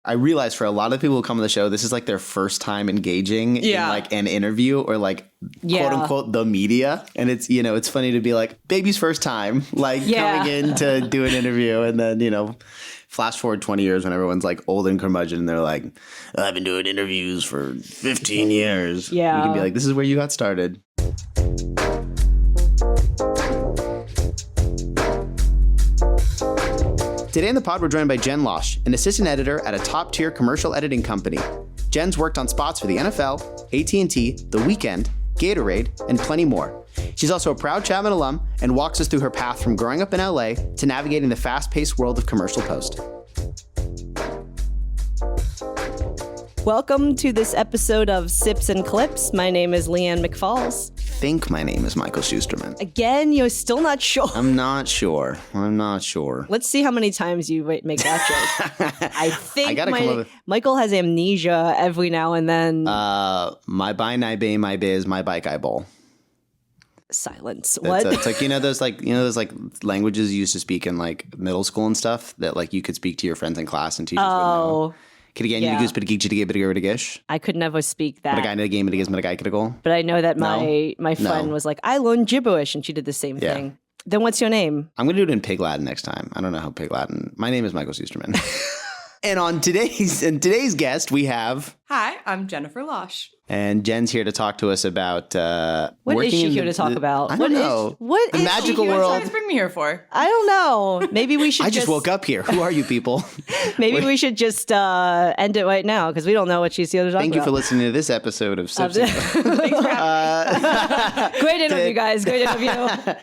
I realize for a lot of people who come on the show, this is like their first time engaging in like an interview or like quote unquote the media. And it's, you know, it's funny to be like baby's first time, like coming in to do an interview. And then, you know, flash forward 20 years when everyone's like old and curmudgeon and they're like, I've been doing interviews for 15 years. Yeah. You can be like, this is where you got started. Today in the pod, we're joined by Jen Losch, an assistant editor at a top-tier commercial editing company. Jen's worked on spots for the NFL, AT&T, The Weeknd, Gatorade, and plenty more. She's also a proud Chapman alum and walks us through her path from growing up in LA to navigating the fast-paced world of commercial post. Welcome to this episode of Sips and Clips. My name is Leanne McFalls. I think my name is Michael Schusterman. Again, you're still not sure. I'm not sure. Let's see how many times you make that joke. I think Michael has amnesia every now and then. My buy, my biz, my bike, I bowl. Silence. What? It's like, those languages you used to speak in like middle school and stuff that like you could speak to your friends in class and teachers would know. I could never speak that. But I know that my friend was like, I learned gibberish, and she did the same thing. Then what's your name? I'm going to do it in Pig Latin next time. I don't know how Pig Latin. My name is Michael Schusterman. And on today's guest, we have... Hi, I'm Jennifer Losch. And Jen's here to talk to us about what is she here to talk about? I don't know. What the is magical she? world? What does bring me here for? I don't know. Maybe we should. I just woke up here. Who are you people? Maybe we should just end it right now because we don't know what she's here to talk about. Thank you for listening to this episode of Sips. Thanks for having me. Great interview, guys. Great interview.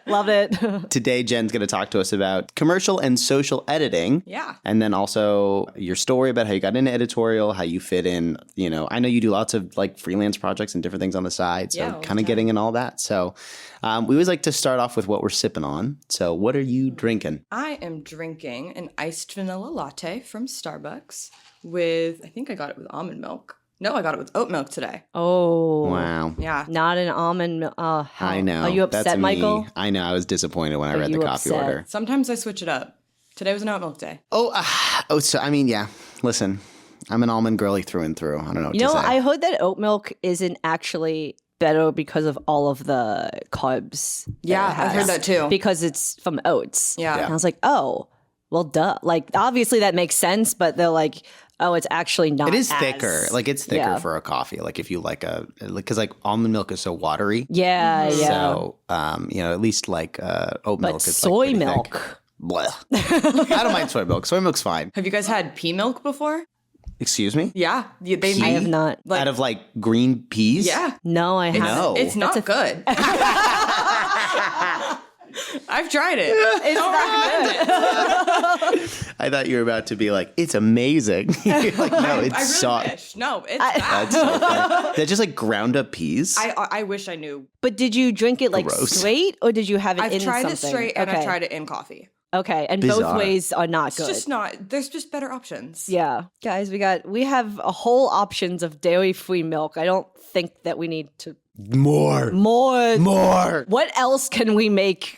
Loved it. Today, Jen's going to talk to us about commercial and social editing. Yeah. And then also your story about how you got into editorial, how you fit in. I know you do lots of like freelance projects and different things on the side. So kind of getting in all that. So we always like to start off with what we're sipping on. So what are you drinking? I am drinking an iced vanilla latte from Starbucks with, I think I got it with almond milk. No, I got it with oat milk today. Oh. Wow. Yeah. Not an almond milk. I know. Are you upset, That's Michael? I know. I was disappointed when I read the coffee order. Sometimes I switch it up. Today was an oat milk day. So I mean, yeah. Listen, I'm an almond girly through and through. I don't know what to say. I heard that oat milk isn't actually better because of all of the carbs. Yeah, I've heard that too. Because it's from oats. Yeah. And I was like, oh, well, duh. Like, obviously that makes sense, but they're like, oh, it's actually not. It is thicker. Like, it's thicker for a coffee. Like, if you like because like almond milk is so watery. Yeah, yeah. So, at least like oat milk is soy like milk. Thick. Blech. I don't mind soy milk. Soy milk's fine. Have you guys had pea milk before? Excuse me? Yeah. I have not. Out of like green peas? Yeah. No, I haven't. No. It's not good. I've tried it. It's not good. I thought you were about to be like, it's amazing. You're like, no, it's soft. No, it's bad. That's so funny. They're just like ground up peas? I wish I knew. But did you drink it like straight or did you have it in something? I've tried it straight and I've tried it in coffee. Okay, and Bizarre. both ways are not good. It's just not. There's just better options. Yeah. Guys, we have a whole options of dairy-free milk. I don't think that we need to... More. What else can we make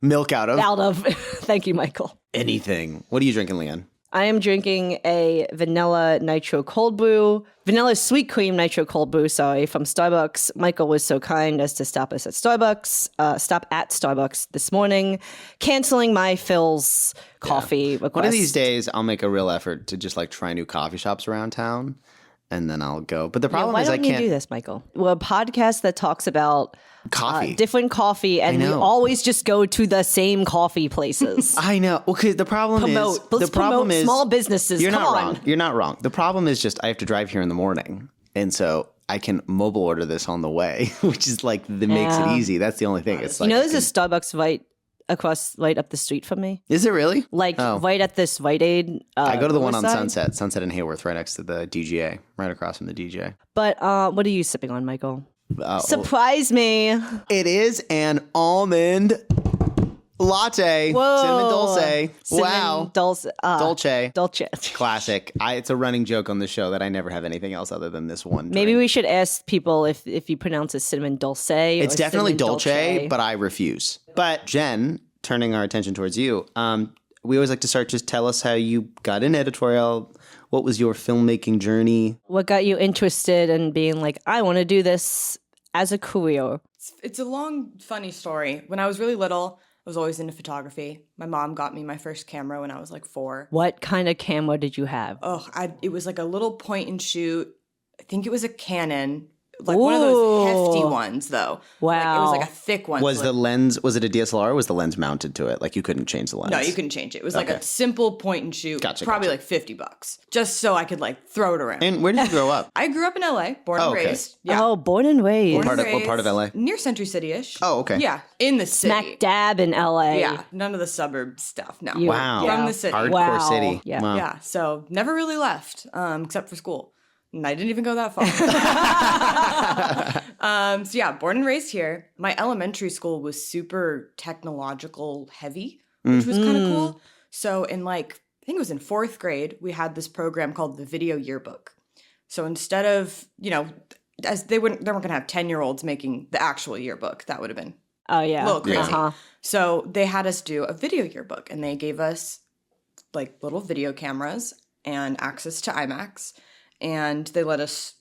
milk out of? Thank you, Michael. Anything. What are you drinking, Leanne? I am drinking a vanilla sweet cream nitro cold brew, from Starbucks. Michael was so kind as to stop at Starbucks this morning, canceling my Phil's coffee request. One of these days, I'll make a real effort to just like try new coffee shops around town. And then I'll go. But the problem is I can't. Why don't you do this, Michael? We're a podcast that talks about coffee, different coffee, and we always just go to the same coffee places. I know. Okay, the problem is small businesses. You're not wrong. You're not wrong. The problem is just I have to drive here in the morning, and so I can mobile order this on the way, which is like that makes it easy. That's the only thing. It's like there's a Starbucks right up the street from me. Is it really? Right at this Rite Aid. I go to the one on Sunset and Hayworth, right next to the DGA, right across from the DJ. But what are you sipping on, Michael? Surprise me. It is an almond latte. Whoa. Cinnamon dulce. Dolce. Classic. It's a running joke on the show that I never have anything else other than this one. Maybe we should ask people if you pronounce it cinnamon dulce. It's definitely dolce, but I refuse. But Jen, turning our attention towards you, we always like to start, just tell us how you got in editorial, What was your filmmaking journey? What got you interested in being like, I want to do this as a career? It's a long, funny story. When I was really little, I was always into photography. My mom got me my first camera when I was like 4. What kind of camera did you have? It was like a little point and shoot. I think it was a Canon. Like one of those hefty ones, though. Wow. Like it was like a thick one. Was the lens, was it a DSLR or was the lens mounted to it? Like you couldn't change the lens? No, you couldn't change it. It was like a simple point and shoot. Probably like $50. Just so I could like throw it around. And where did you grow up? I grew up in LA, born and raised. Yeah. Oh, born and raised. What part of LA? Near Century City-ish. Oh, okay. Yeah, in the city. Smack dab in LA. Yeah, none of the suburb stuff. No. Wow. From the city. Hardcore city. Yeah. Wow. Yeah, so never really left, except for school. And I didn't even go that far. So yeah, born and raised here. My elementary school was super technological heavy, which was kind of cool. So in like, I think it was in 4th grade, we had this program called the video yearbook. So instead of, as they weren't going to have 10-year-olds making the actual yearbook, that would have been a little crazy. Uh-huh. So they had us do a video yearbook, and they gave us like little video cameras and access to IMAX. And they let us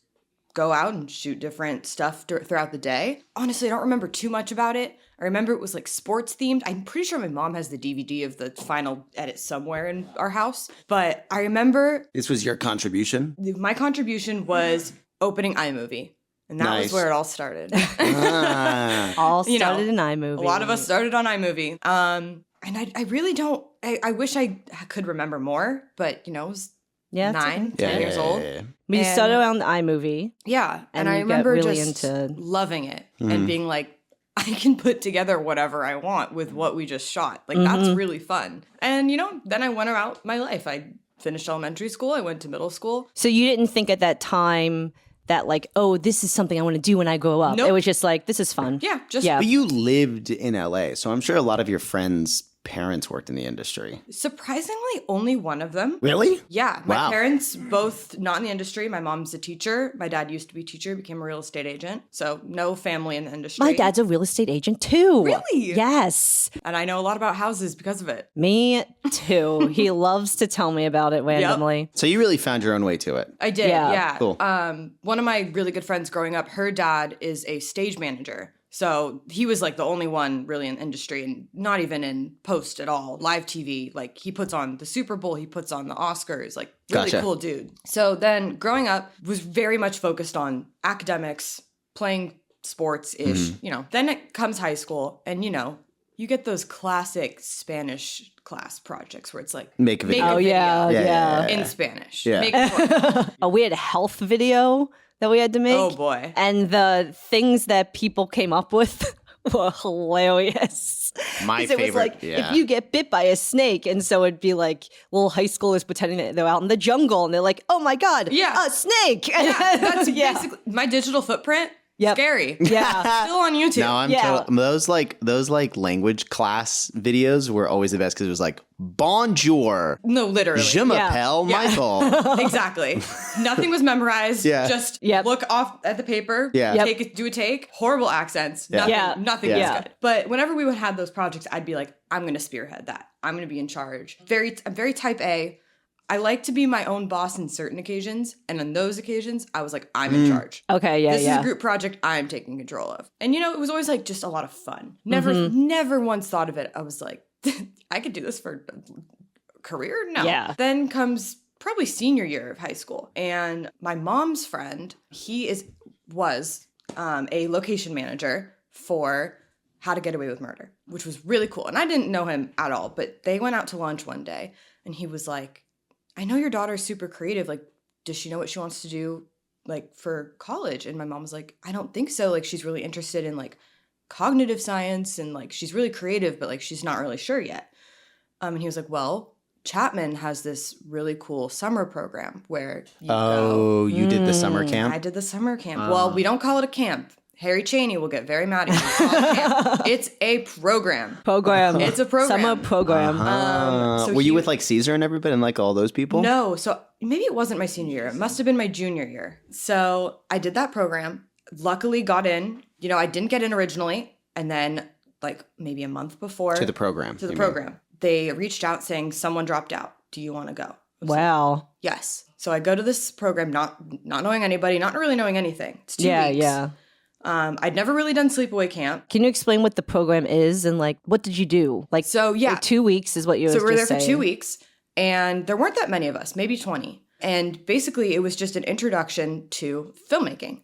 go out and shoot different stuff throughout the day. Honestly, I don't remember too much about it. I remember it was like sports themed. I'm pretty sure my mom has the DVD of the final edit somewhere in our house. But I remember... This was your contribution? My contribution was opening iMovie. And that was where it all started. All started in iMovie. A lot of us started on iMovie. And I really don't... I wish I could remember more, but, it was... 9, 10 years old. But you started around the iMovie. Yeah. And I remember really just loving it and being like, I can put together whatever I want with what we just shot. Like, that's really fun. And, then I went about my life. I finished elementary school. I went to middle school. So you didn't think at that time that like, oh, this is something I want to do when I grow up. Nope. It was just like, this is fun. Yeah. But you lived in LA. So I'm sure a lot of your friends' parents worked in the industry. Surprisingly, only one of them. Really? Yeah. My parents both not in the industry. My mom's a teacher. My dad used to be a teacher, became a real estate agent. So no family in the industry. My dad's a real estate agent too. Really? Yes. And I know a lot about houses because of it. Me too. He loves to tell me about it randomly. Yep. So you really found your own way to it. I did. Yeah. Cool. One of my really good friends growing up, her dad is a stage manager. So he was like the only one really in the industry and not even in post at all, live TV. Like he puts on the Super Bowl, he puts on the Oscars, like really cool dude. So then growing up was very much focused on academics, playing sports-ish, Then it comes high school and, you get those classic Spanish class projects where it's like make a video. Oh, yeah. In Spanish. Yeah. Make a we had a health video that we had to make. Oh, boy. And the things that people came up with were hilarious. My favorite. It was like, if you get bit by a snake, and so it'd be like little high schoolers pretending that they're out in the jungle, and they're like, oh my God, a snake. Yeah, that's basically my digital footprint. Yep. Scary. Yeah. Still on YouTube. No, I'm those language class videos were always the best because it was like bonjour. No, literally. Je m'appelle Michael. Exactly. Nothing was memorized. Yeah. Just look off at the paper. Yeah. Do a take. Horrible accents. Yeah. Nothing was good. But whenever we would have those projects, I'd be like, I'm going to spearhead that. I'm going to be in charge. I'm very type A. I like to be my own boss in certain occasions. And on those occasions, I was like, I'm in charge. Okay, This is a group project I'm taking control of. And, it was always like just a lot of fun. Never once thought of it. I was like, I could do this for a career? No. Yeah. Then comes probably senior year of high school. And my mom's friend, he was a location manager for How to Get Away with Murder, which was really cool. And I didn't know him at all, but they went out to lunch one day and he was like, I know your daughter's super creative. Like, does she know what she wants to do, like, for college? And my mom was like, I don't think so. Like, she's really interested in, like, cognitive science and, like, she's really creative, but, like, she's not really sure yet. And he was like, well, Chapman has this really cool summer program where you go. You did the summer camp? I did the summer camp. Well, we don't call it a camp. Harry Cheney will get very mad at you. It's a program. It's a program. Summer program. So were you with like Caesar and everybody and like all those people? No. So maybe it wasn't my senior year. It must have been my junior year. So I did that program. Luckily got in. I didn't get in originally. And then like maybe a month before. To the program. They reached out saying someone dropped out. Do you want to go? Wow. Yes. So I go to this program not knowing anybody, not really knowing anything. It's 2 weeks. Yeah. I'd never really done sleepaway camp. Can you explain what the program is and like what did you do? Like, so yeah, 2 weeks is what you. So we're there saying. for 2 weeks, and there weren't that many of us, maybe 20. And basically, it was just an introduction to filmmaking.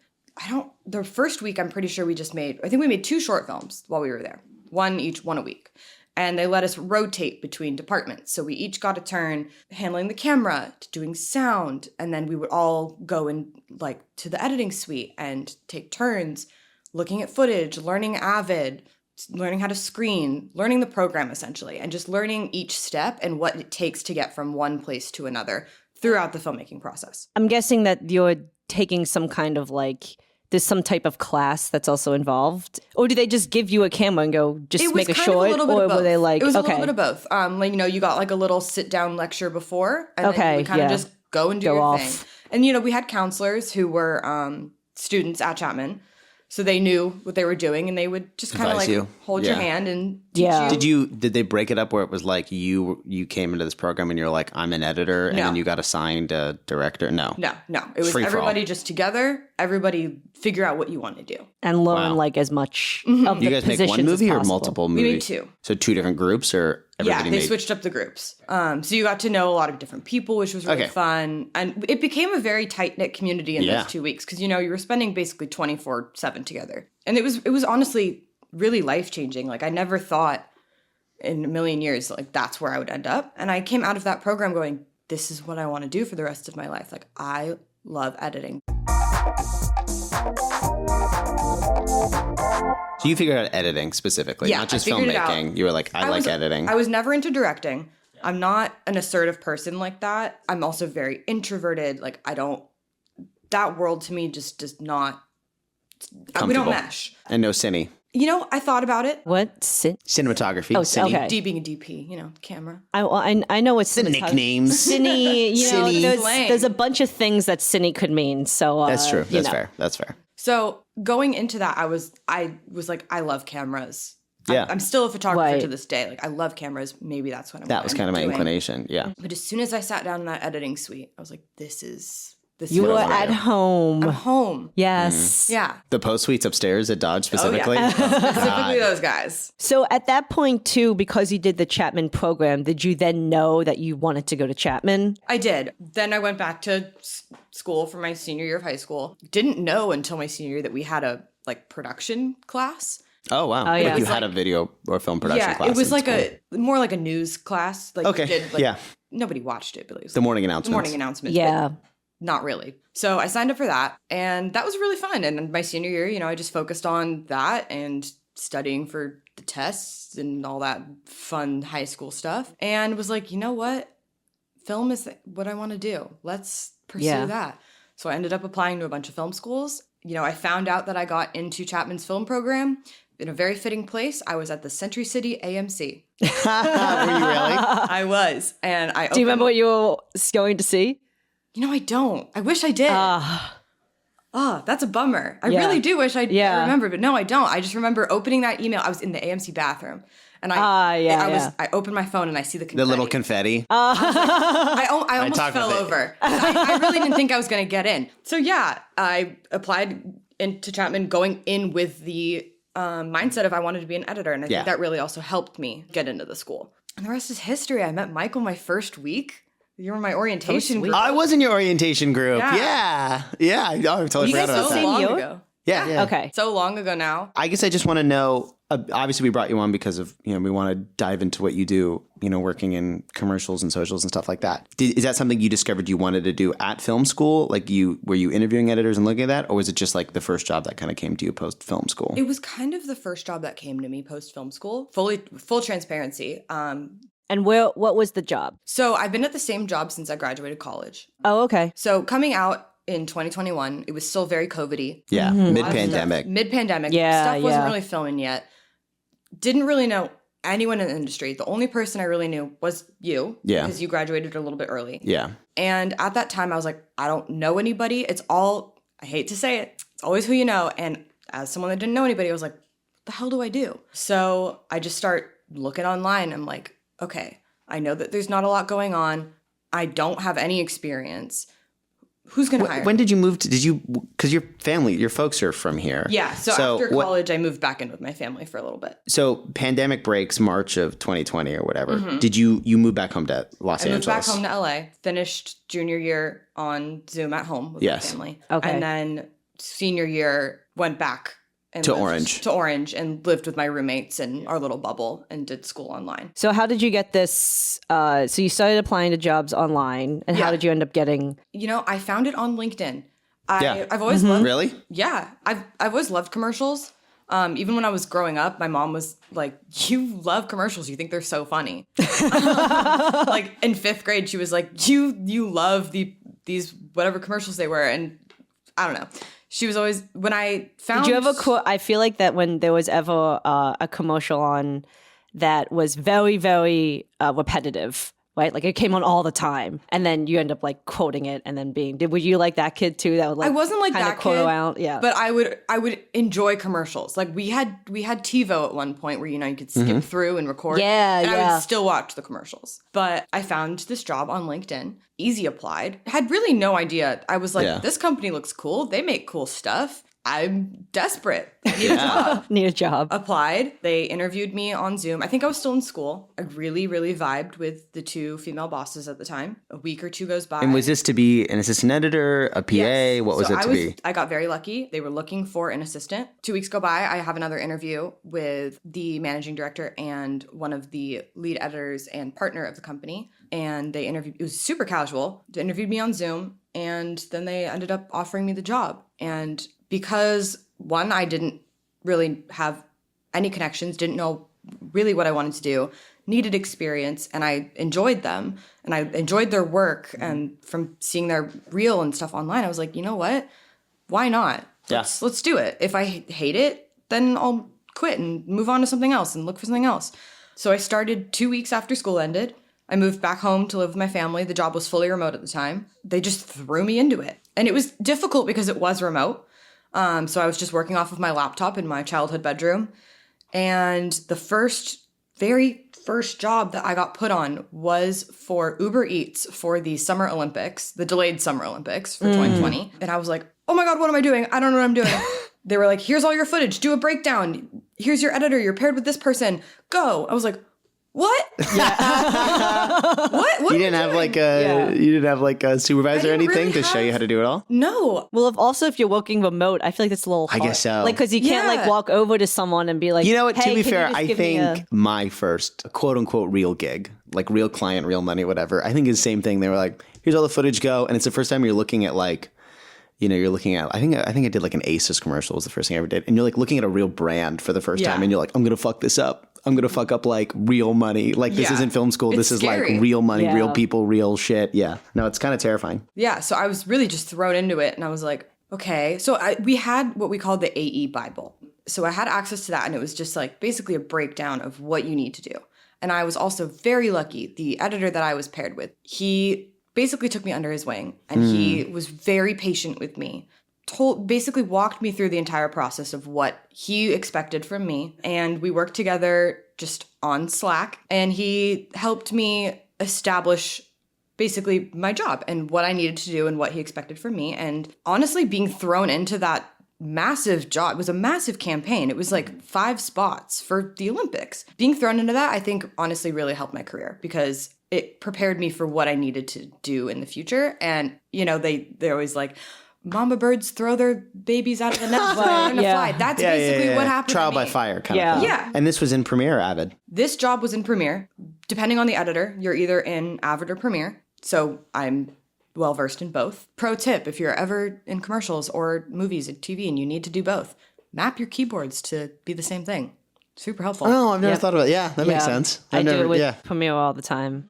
The first week, I'm pretty sure I think we made 2 short films while we were there, one a week. And they let us rotate between departments. So we each got a turn handling the camera, doing sound, and then we would all go in like to the editing suite and take turns looking at footage, learning Avid, learning how to screen, learning the program essentially, and just learning each step and what it takes to get from one place to another throughout the filmmaking process. I'm guessing that you're taking some kind of like, there's some type of class that's also involved, or do they just give you a camera and go just make a short, or were they like? It was a little bit of both. You got like a little sit down lecture before, and then we kind of just go and do your thing. And we had counselors who were students at Chapman, so they knew what they were doing, and they would just kind of like hold your hand and teach you. Did they break it up where it was like you came into this program and you're like, I'm an editor, and then you got assigned a director? No. It was everybody just together. Everybody figure out what you want to do and learn like as much of the You guys make one movie or multiple movies? We made 2. So 2 different groups, or everybody they switched up the groups. So you got to know a lot of different people, which was really fun. And it became a very tight-knit community in those 2 weeks because, you were spending basically 24/7 together. And it was honestly really life-changing. Like, I never thought in a million years, like, that's where I would end up. And I came out of that program going, this is what I want to do for the rest of my life. Like, I love editing. So you figured out editing specifically, not just filmmaking. You were like, I like editing. I was never into directing. I'm not an assertive person like that. I'm also very introverted. Like, that world to me just does not, we don't mesh. And no cine. I thought about it. What? Cinematography. Oh, cine. okay. D being a DP, camera. I know what's the nicknames. Cine, there's a bunch of things that cine could mean. So that's true. That's fair. So going into that, I was like, I love cameras. Yeah. I'm still a photographer to this day. Like, I love cameras. Maybe that's what I'm That was kind of my inclination. Yeah. But as soon as I sat down in that editing suite, I was like, this is you were at home. I'm home. Yes. Yeah. The post suites upstairs at Dodge specifically? Specifically those guys. So at that point too, because you did the Chapman program, did you then know that you wanted to go to Chapman? I did. Then I went back to school for my senior year of high school. Didn't know until my senior year that we had a production class. Oh, wow. Oh, yeah. Like you had a video or film production class. It was like more like a news class. Like nobody watched it, but it was the morning announcements. Yeah. Not really. So I signed up for that, and that was really fun. And my senior year, I just focused on that and studying for the tests and all that fun high school stuff, and was like, you know what? Film is what I want to do. Let's pursue that. So I ended up applying to a bunch of film schools. I found out that I got into Chapman's film program in a very fitting place. I was at the Century City AMC. Were you really? I was. And Do you remember what you were going to see? I don't. I wish I did. That's a bummer. I really do wish I remember, but no, I don't. I just remember opening that email. I was in the AMC bathroom, and I opened my phone and I see the confetti. The little confetti. I almost fell over. I really didn't think I was going to get in. So I applied into Chapman going in with the mindset of I wanted to be an editor, and I think that really also helped me get into the school. And the rest is history. I met Michael my first week. You were my orientation group. I was in your orientation group. Yeah. I totally forgot about that. So long ago. Yeah. Okay. So long ago now. I guess I just want to know, obviously we brought you on because of, we want to dive into what you do, working in commercials and socials and stuff like that. Is that something you discovered you wanted to do at film school? Like were you interviewing editors and looking at that? Or was it just like the first job that kind of came to you post film school? It was kind of the first job that came to me post film school. Full transparency. And what was the job? So I've been at the same job since I graduated college. Oh, okay. So coming out in 2021, it was still very COVID-y. Yeah, mid-pandemic. Yeah, stuff wasn't really filming yet. Didn't really know anyone in the industry. The only person I really knew was you. Yeah. Because you graduated a little bit early. Yeah. And at that time, I was like, I don't know anybody. It's all, I hate to say it, it's always who you know. And as someone that didn't know anybody, I was like, what the hell do I do? So I just start looking online. I'm like, okay, I know that there's not a lot going on. I don't have any experience. who's going to hire? When did you move to, because your folks are from here. Yeah. So after college, I moved back in with my family for a little bit. So pandemic breaks March of 2020 or whatever. Did you move back home to Los Angeles? I moved back home to LA, finished junior year on Zoom at home with my family. Okay. And then senior year went back and to Orange and lived with my roommates in our little bubble and did school online. So how did you get this? So you started applying to jobs online, and how did you end up getting? I found it on LinkedIn. I've always loved. Really? Yeah, I've always loved commercials. Even when I was growing up, my mom was like, "You love commercials. You think they're so funny." Like in 5th grade, she was like, "You love these whatever commercials they were," and I don't know. She was always, when I found... Did you ever I feel like that when there was ever a commercial on that was very, very repetitive, right? Like it came on all the time. And then you end up like quoting it and then were you like that kid too? That would like, I wasn't like that quote kid, around? Yeah. But I would enjoy commercials. Like we had TiVo at one point where, you could skip through and record. And I would still watch the commercials. But I found this job on LinkedIn. Easy applied. Had really no idea. I was like, this company looks cool. They make cool stuff. I'm desperate. Need a job. Need a job. Applied. They interviewed me on Zoom. I think I was still in school. I really, really vibed with the 2 female bosses at the time. A week or 2 goes by. And was this to be an assistant editor, a PA? Yes. What was it to be? I got very lucky. They were looking for an assistant. 2 weeks go by. I have another interview with the managing director and one of the lead editors and partner of the company. And they interviewed, it was super casual. They interviewed me on Zoom. And then they ended up offering me the job. And because, one, I didn't really have any connections, didn't know really what I wanted to do, needed experience, and I enjoyed them, and I enjoyed their work, and from seeing their reel and stuff online, I was like, you know what? Why not? Let's do it. If I hate it, then I'll quit and move on to something else and look for something else. So I started 2 weeks after school ended. I moved back home to live with my family. The job was fully remote at the time. They just threw me into it. And it was difficult because it was remote. So I was just working off of my laptop in my childhood bedroom. And the very first job that I got put on was for Uber Eats for the Summer Olympics, the delayed Summer Olympics for 2020. And I was like, oh my God, what am I doing? I don't know what I'm doing. They were like, here's all your footage. Do a breakdown. Here's your editor. You're paired with this person. Go. I was like, what? Yeah. What? You didn't have like a supervisor or anything to show you how to do it all? No. Well, if you're working remote, I feel like that's a little hard. I guess so. Like, because you can't like walk over to someone and be like, you know what? Hey, to be fair, I think my first quote unquote real gig, like real client, real money, whatever, I think is the same thing. They were like, here's all the footage, go. And it's the first time you're looking at like, you're looking at, I think I did like an Asus commercial was the first thing I ever did. And you're like looking at a real brand for the first time and you're like, I'm going to fuck this up. I'm going to fuck up like real money. Like this isn't film school. This is scary. Like real money, real people, real shit. Yeah. No, it's kind of terrifying. Yeah. So I was really just thrown into it and I was like, okay. So we had what we called the AE Bible. So I had access to that and it was just like basically a breakdown of what you need to do. And I was also very lucky. The editor that I was paired with, he basically took me under his wing and he was very patient with me. Basically walked me through the entire process of what he expected from me. And we worked together just on Slack. And he helped me establish basically my job and what I needed to do and what he expected from me. And honestly, being thrown into that massive job, it was a massive campaign. It was like 5 spots for the Olympics. Being thrown into that, I think honestly really helped my career because it prepared me for what I needed to do in the future. And, they're always like, mama birds throw their babies out of the nest when they're in a fly. That's basically what happened. Trial to me. by fire kind of thing. Yeah. And this was in Premiere or Avid? This job was in Premiere. Depending on the editor, you're either in Avid or Premiere. So I'm well versed in both. Pro tip, if you're ever in commercials or movies and TV and you need to do both, map your keyboards to be the same thing. Super helpful. Oh, I've never thought about it. Yeah, that makes sense. I do it with Premiere all the time.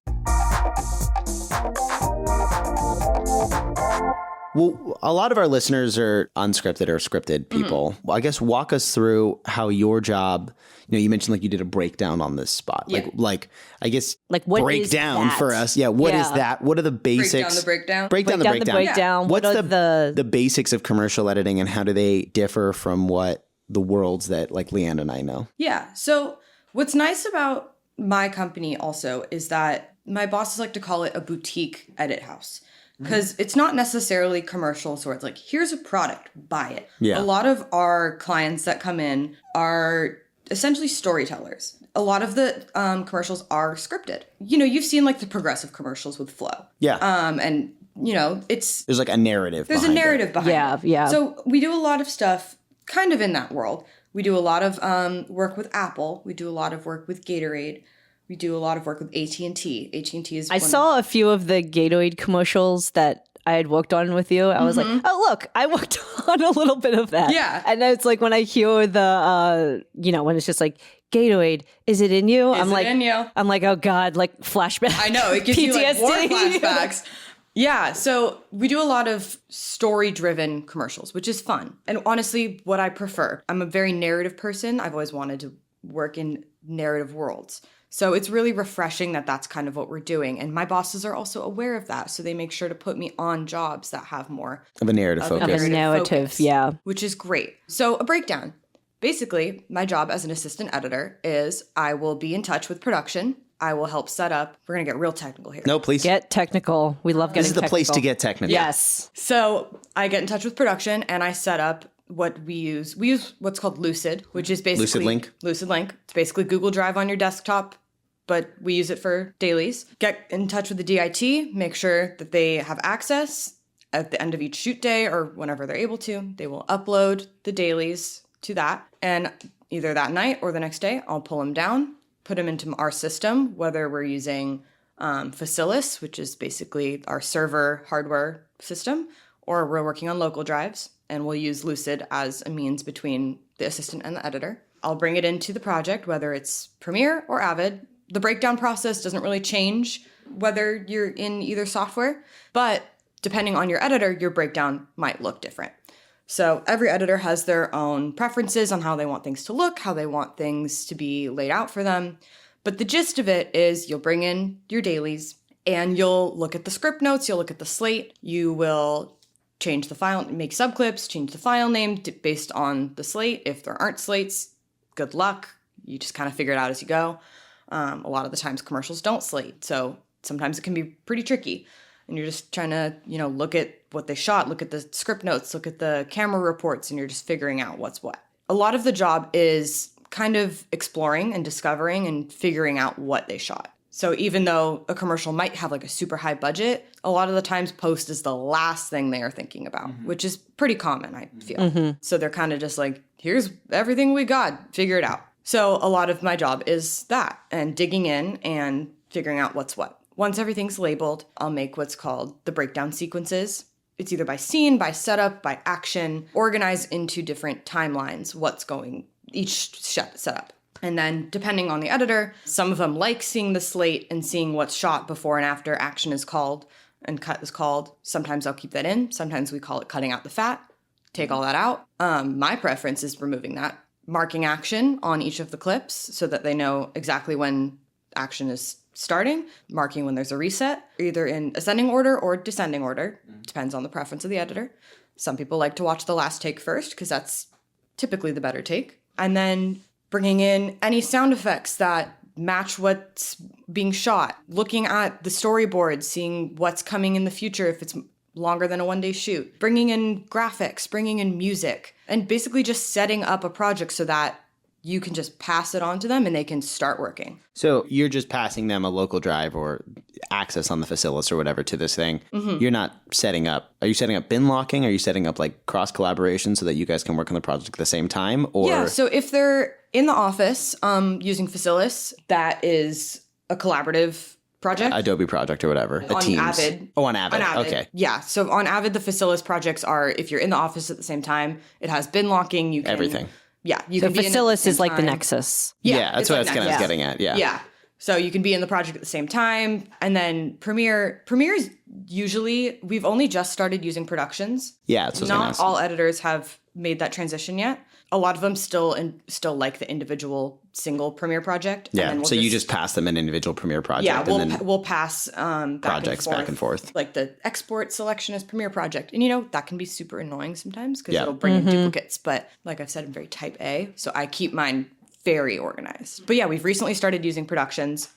Well, a lot of our listeners are unscripted or scripted people. Well, I guess walk us through how your job, you mentioned like you did a breakdown on this spot. Yeah. Like I guess like what breakdown is that? For us. Yeah, what is that? What are the basics? Break down the breakdown. What's the basics of commercial editing and how do they differ from what the worlds that like Leanne and I know? Yeah. So what's nice about my company also is that my bosses like to call it a boutique edit house. because it's not necessarily commercials where it's like, here's a product, buy it. Yeah. A lot of our clients that come in are essentially storytellers. A lot of the commercials are scripted. You know, you've seen like the progressive commercials with Flow. Yeah. And, you know, there's like a narrative behind it. Yeah. So we do a lot of stuff kind of in that world. We do a lot of work with Apple. We do a lot of work with Gatorade. We do a lot of work with AT&T. AT&T is I saw a few of the Gatorade commercials that I had worked on with you. I was like, oh, look, I worked on a little bit of that. Yeah. And it's like when I hear the, when it's just like, Gatorade, is it in you? I'm like, oh God, like flashback. I know, it gives you like war flashbacks. Yeah, so we do a lot of story-driven commercials, which is fun. And honestly, what I prefer. I'm a very narrative person. I've always wanted to work in narrative worlds. So it's really refreshing that that's kind of what we're doing. And my bosses are also aware of that. So they make sure to put me on jobs that have more of a narrative focus. Of a narrative, yeah. Which is great. So a breakdown. Basically, my job as an assistant editor is I will be in touch with production. I will help set up. We're going to get real technical here. No, please. Get technical. We love getting technical. This is the place to get technical. Yes. So I get in touch with production and I set up what we use. We use what's called Lucid, which is basically... Lucid Link. It's basically Google Drive on your desktop, but we use it for dailies. Get in touch with the DIT, make sure that they have access at the end of each shoot day or whenever they're able to. They will upload the dailies to that. And either that night or the next day, I'll pull them down, put them into our system, whether we're using Facilis, which is basically our server hardware system, or we're working on local drives, and we'll use Lucid as a means between the assistant and the editor. I'll bring it into the project, whether it's Premiere or Avid. The breakdown process doesn't really change whether you're in either software, but depending on your editor, your breakdown might look different. So every editor has their own preferences on how they want things to look, how they want things to be laid out for them. But the gist of it is you'll bring in your dailies and you'll look at the script notes, you'll look at the slate, you will change the file, make subclips, change the file name based on the slate. If there aren't slates, good luck. You just kind of figure it out as you go. A lot of the times commercials don't slate, so sometimes it can be pretty tricky. And you're just trying to, look at what they shot, look at the script notes, look at the camera reports, and you're just figuring out what's what. A lot of the job is kind of exploring and discovering and figuring out what they shot. So even though a commercial might have like a super high budget, a lot of the times post is the last thing they are thinking about, which is pretty common, I feel. So they're kind of just like, here's everything we got, figure it out. So a lot of my job is that, and digging in and figuring out what's what. Once everything's labeled, I'll make what's called the breakdown sequences. It's either by scene, by setup, by action, organized into different timelines, what's going, each setup. And then depending on the editor, some of them like seeing the slate and seeing what's shot before and after action is called and cut is called. Sometimes I'll keep that in. Sometimes we call it cutting out the fat, take all that out. My preference is removing that. Marking action on each of the clips so that they know exactly when action is starting, marking when there's a reset, either in ascending order or descending order. Depends on the preference of the editor. Some people like to watch the last take first because that's typically the better take. And then bringing in any sound effects that match what's being shot, looking at the storyboard, seeing what's coming in the future if it's longer than a one-day shoot, bringing in graphics, bringing in music, and basically just setting up a project so that you can just pass it on to them and they can start working. So you're just passing them a local drive or access on the Facilis or whatever to this thing. You're not setting up. Are you setting up bin locking? Are you setting up like cross collaboration so that you guys can work on the project at the same time? Or yeah, so if they're in the office using Facilis, that is a collaborative project. Adobe project or whatever. On Teams. Avid. Oh, on Avid. Okay. Yeah. So on Avid, the Facilis projects are, if you're in the office at the same time, it has bin locking. You can everything. Yeah. You so can be Facilis is like the time. Nexus. Yeah, that's what like I was getting at. Yeah. Yeah. So you can be in the project at the same time. And then Premiere is usually, we've only just started using productions. Yeah. That's what Not all editors have made that transition yet. A lot of them still like the individual single Premiere project. Yeah, and then so you just pass them an individual Premiere project. Yeah, and then we'll pass projects back and forth. Like the export selection as Premiere project. And that can be super annoying sometimes because it'll bring in duplicates. But like I've said, I'm very type A, so I keep mine very organized. But yeah, we've recently started using productions.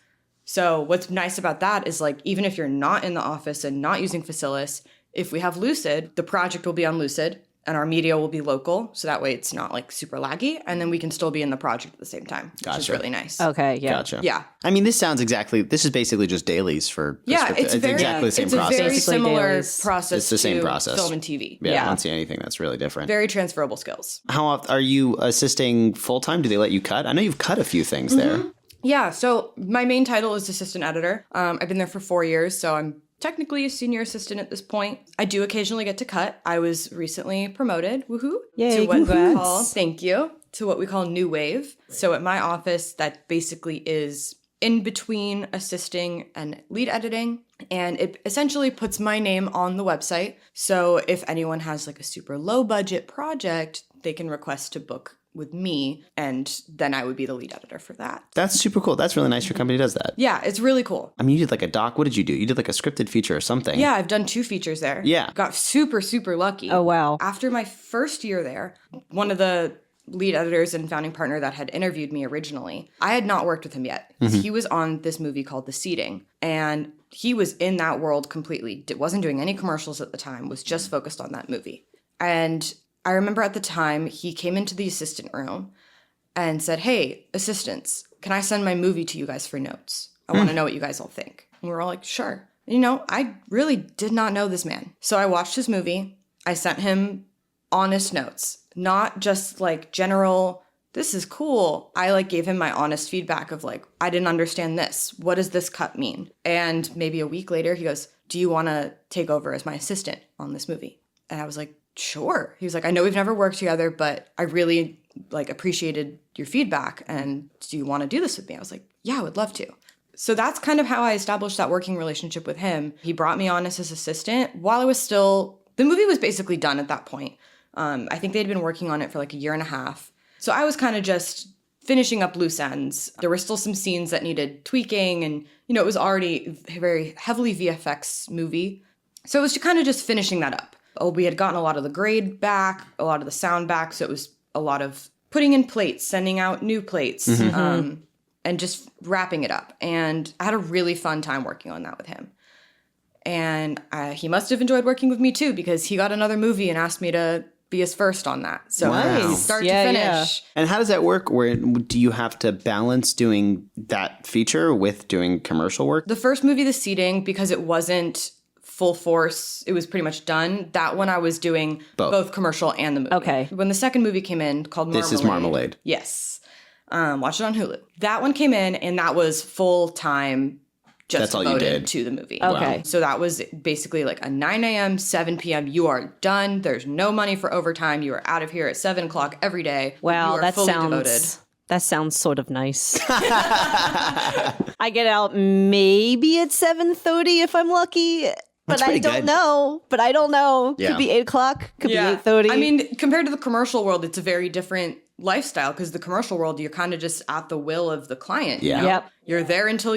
So what's nice about that is like, even if you're not in the office and not using Facilis, if we have Lucid, the project will be on Lucid and our media will be local. So that way it's not like super laggy. And then we can still be in the project at the same time, which is really nice. Okay, yeah. Gotcha. Yeah. I mean, this is basically just dailies for it's exactly the same process. It's a very Basically similar dailies. process It's the same process. film and TV. Yeah, I don't see anything that's really different. Very transferable skills. How often are you assisting full-time? Do they let you cut? I know you've cut a few things there. Yeah, so my main title is assistant editor. I've been there for 4 years, so I'm technically a senior assistant at this point. I do occasionally get to cut. I was recently promoted, woohoo, Yay, to what congrats. we call, thank you, to what we call New Wave. So at my office, that basically is in between assisting and lead editing. And it essentially puts my name on the website. So if anyone has like a super low budget project, they can request to book with me, and then I would be the lead editor for that. That's super cool. That's really nice your company does that. Yeah, it's really cool. I mean, you did like a doc. What did you do? You did like a scripted feature or something. Yeah, I've done 2 features there. Yeah. Got super, super lucky. Oh, wow. After my first year there, one of the lead editors and founding partner that had interviewed me originally, I had not worked with him yet. He was on this movie called The Seating, and he was in that world completely. Wasn't doing any commercials at the time, was just focused on that movie. And I remember at the time, he came into the assistant room and said, "Hey, assistants, can I send my movie to you guys for notes? I want to know what you guys all think." And we're all like, "Sure." You know, I really did not know this man. So I watched his movie. I sent him honest notes, not just like general, "This is cool." I like gave him my honest feedback of like, "I didn't understand this. What does this cut mean?" And maybe a week later, he goes, "Do you want to take over as my assistant on this movie?" And I was like, "Sure." He was like, "I know we've never worked together, but I really like appreciated your feedback. And do you want to do this with me?" I was like, "Yeah, I would love to." So that's kind of how I established that working relationship with him. He brought me on as his assistant while I was still, the movie was basically done at that point. I think they'd been working on it for like a year and a half. So I was kind of just finishing up loose ends. There were still some scenes that needed tweaking, and, you know, it was already a very heavily VFX movie. So it was kind of just finishing that up. We had gotten a lot of the grade back, a lot of the sound back, so it was a lot of putting in plates, sending out new plates, and just wrapping it up. And I had a really fun time working on that with him. And he must have enjoyed working with me too, because he got another movie and asked me to be his first on that. So Nice. start to finish. Yeah. And how does that work? Where do you have to balance doing that feature with doing commercial work? The first movie, The Seating, because it wasn't full force, it was pretty much done. That one I was doing both commercial and the movie. Okay. When the second movie came in, called Marmalade. This is Marmalade. Yes. Watch it on Hulu. That one came in, and that was full time, just That's all you devoted did. to the movie. Okay. So that was basically like a 9 a.m., 7 p.m. You are done. There's no money for overtime. You are out of here at 7 o'clock every day. Wow, You are that fully sounds devoted. that sounds sort of nice. I get out maybe at 7:30 if I'm lucky. But I pretty don't good. know. But I don't know. Yeah. Could be 8 o'clock. Could be Yeah. 8:30. I mean, compared to the commercial world, it's a very different lifestyle, because the commercial world, you're kind of just at the will of the client. Yeah. You know? Yep. You're there until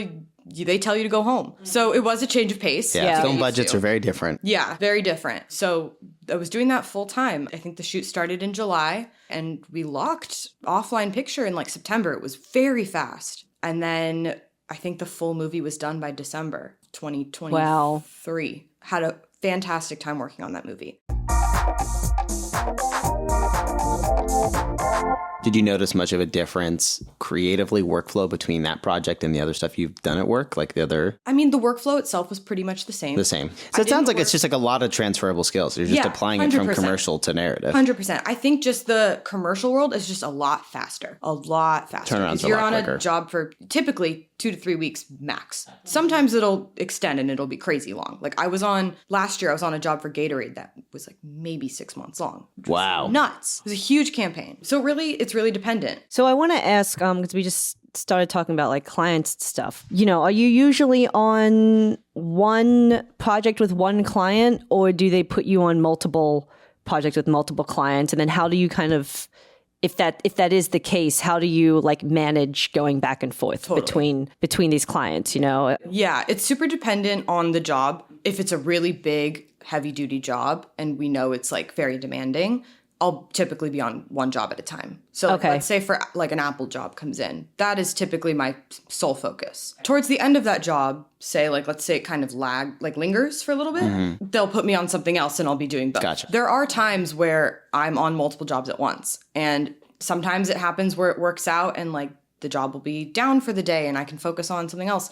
they tell you to go home. So it was a change of pace. Yeah, Yeah. film budgets are very different. Yeah, very different. So I was doing that full time. I think the shoot started in July, and we locked offline picture in like September. It was very fast. And then I think the full movie was done by December 2023. Wow. Had a fantastic time working on that movie. Did you notice much of a difference creatively, workflow between that project and the other stuff you've done at work, like the other? I mean, the workflow itself was pretty much the same. The same. So it sounds like it's just like a lot of transferable skills. You're just Yeah, applying it from 100%. commercial to narrative. 100%. I think just the commercial world is just a lot faster. A lot faster. Turnarounds If a you're lot on quicker. a job for typically 2 to 3 weeks max. Sometimes it'll extend and it'll be crazy long. Like last year I was on a job for Gatorade that was like maybe 6 months long. Wow. Nuts. It was a huge campaign. So really, it's really dependent. So I want to ask, because we just started talking about like clients stuff. You know, are you usually on one project with one client, or do they put you on multiple projects with multiple clients? And then how do you kind of, if that is the case, how do you like manage going back and forth between these clients? You know? Yeah, it's super dependent on the job. If it's a really big, heavy duty job and we know it's like very demanding, I'll typically be on one job at a time. So let's say for like an Apple job comes in, that is typically my sole focus. Towards the end of that job, let's say it kind of lingers for a little bit, they'll put me on something else and I'll be doing both. Gotcha. There are times where I'm on multiple jobs at once, and sometimes it happens where it works out and like the job will be down for the day and I can focus on something else.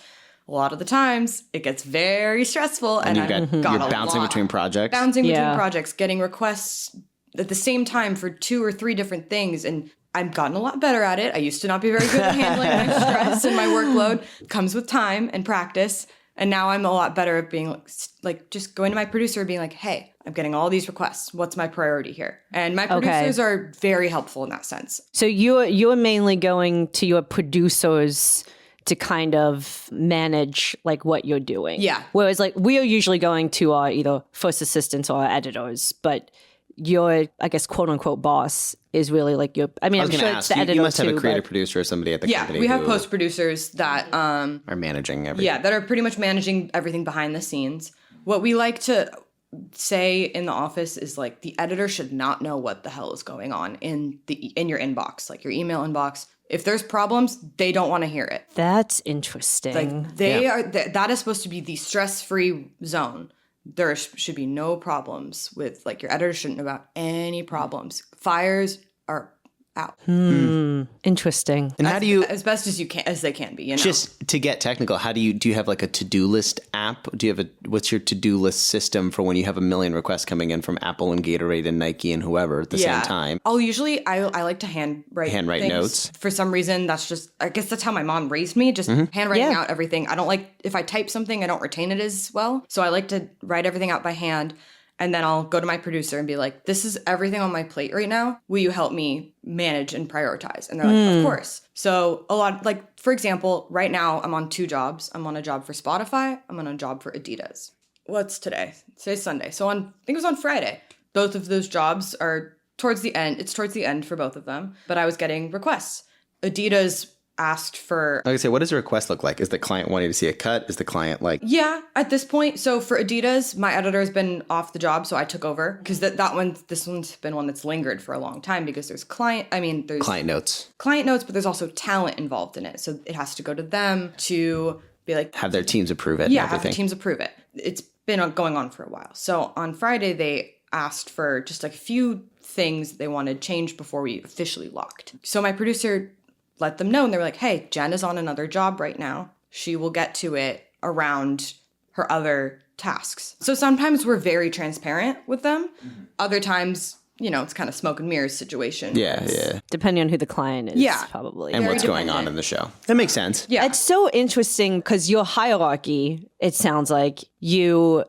A lot of the times it gets very stressful and you're bouncing between projects. Between projects, getting requests at the same time for 2 or 3 different things. And I've gotten a lot better at it. I used to not be very good at handling my stress and my workload. Comes with time and practice. And now I'm a lot better at being like just going to my producer and being like, hey, I'm getting all these requests. What's my priority here? And my producers are very helpful in that sense. So you're mainly going to your producers to kind of manage like what you're doing. Yeah. Whereas like we are usually going to our either first assistants or our editors, but your, I guess, quote unquote boss is really like your, I mean, I'm sure it's the editor. You must have too, a creative producer or somebody at the company. Yeah, we have post producers that are managing everything. Yeah, that are pretty much managing everything behind the scenes. What we like to say in the office is like the editor should not know what the hell is going on in your inbox, like your email inbox. If there's problems, they don't want to hear it. That's interesting. Like that is supposed to be the stress-free zone. There should be no problems with, like, your editor shouldn't know about any problems. Fires are out. Interesting. And how do you, as best as they can be, you know? Just to get technical, do you have like a to-do list app? Do you have what's your to-do list system for when you have a million requests coming in from Apple and Gatorade and Nike and whoever at the same time? I'll usually, I like to handwrite things. Notes. For some reason, that's just, I guess that's how my mom raised me, just handwriting out everything. I don't like, if I type something, I don't retain it as well. So I like to write everything out by hand. And then I'll go to my producer and be like, this is everything on my plate right now. Will you help me manage and prioritize? And they're like, of course. So a lot, like, for example, right now I'm on 2 jobs. I'm on a job for Spotify. I'm on a job for Adidas. What's today? Today's Sunday. So I think it was on Friday. Both of those jobs are towards the end. It's towards the end for both of them. But I was getting requests. Adidas asked for... Like I say, what does a request look like? Is the client wanting to see a cut? Is the client like... Yeah, at this point. So for Adidas, my editor has been off the job, so I took over. Because this one's been one that's lingered for a long time because there's client notes. Client notes, but there's also talent involved in it. So it has to go to them to be like... Have their teams approve it. Yeah, have the teams approve it. It's been going on for a while. So on Friday, they asked for just like a few things they wanted changed before we officially locked. So my producer let them know, and they were like, hey, Jen is on another job right now. She will get to it around her other tasks. So sometimes we're very transparent with them. Other times, it's kind of smoke and mirrors situation. Yeah. Depending on who the client is, probably. And what's going on in the show. That makes sense. Yeah. It's so interesting because your hierarchy, it sounds like you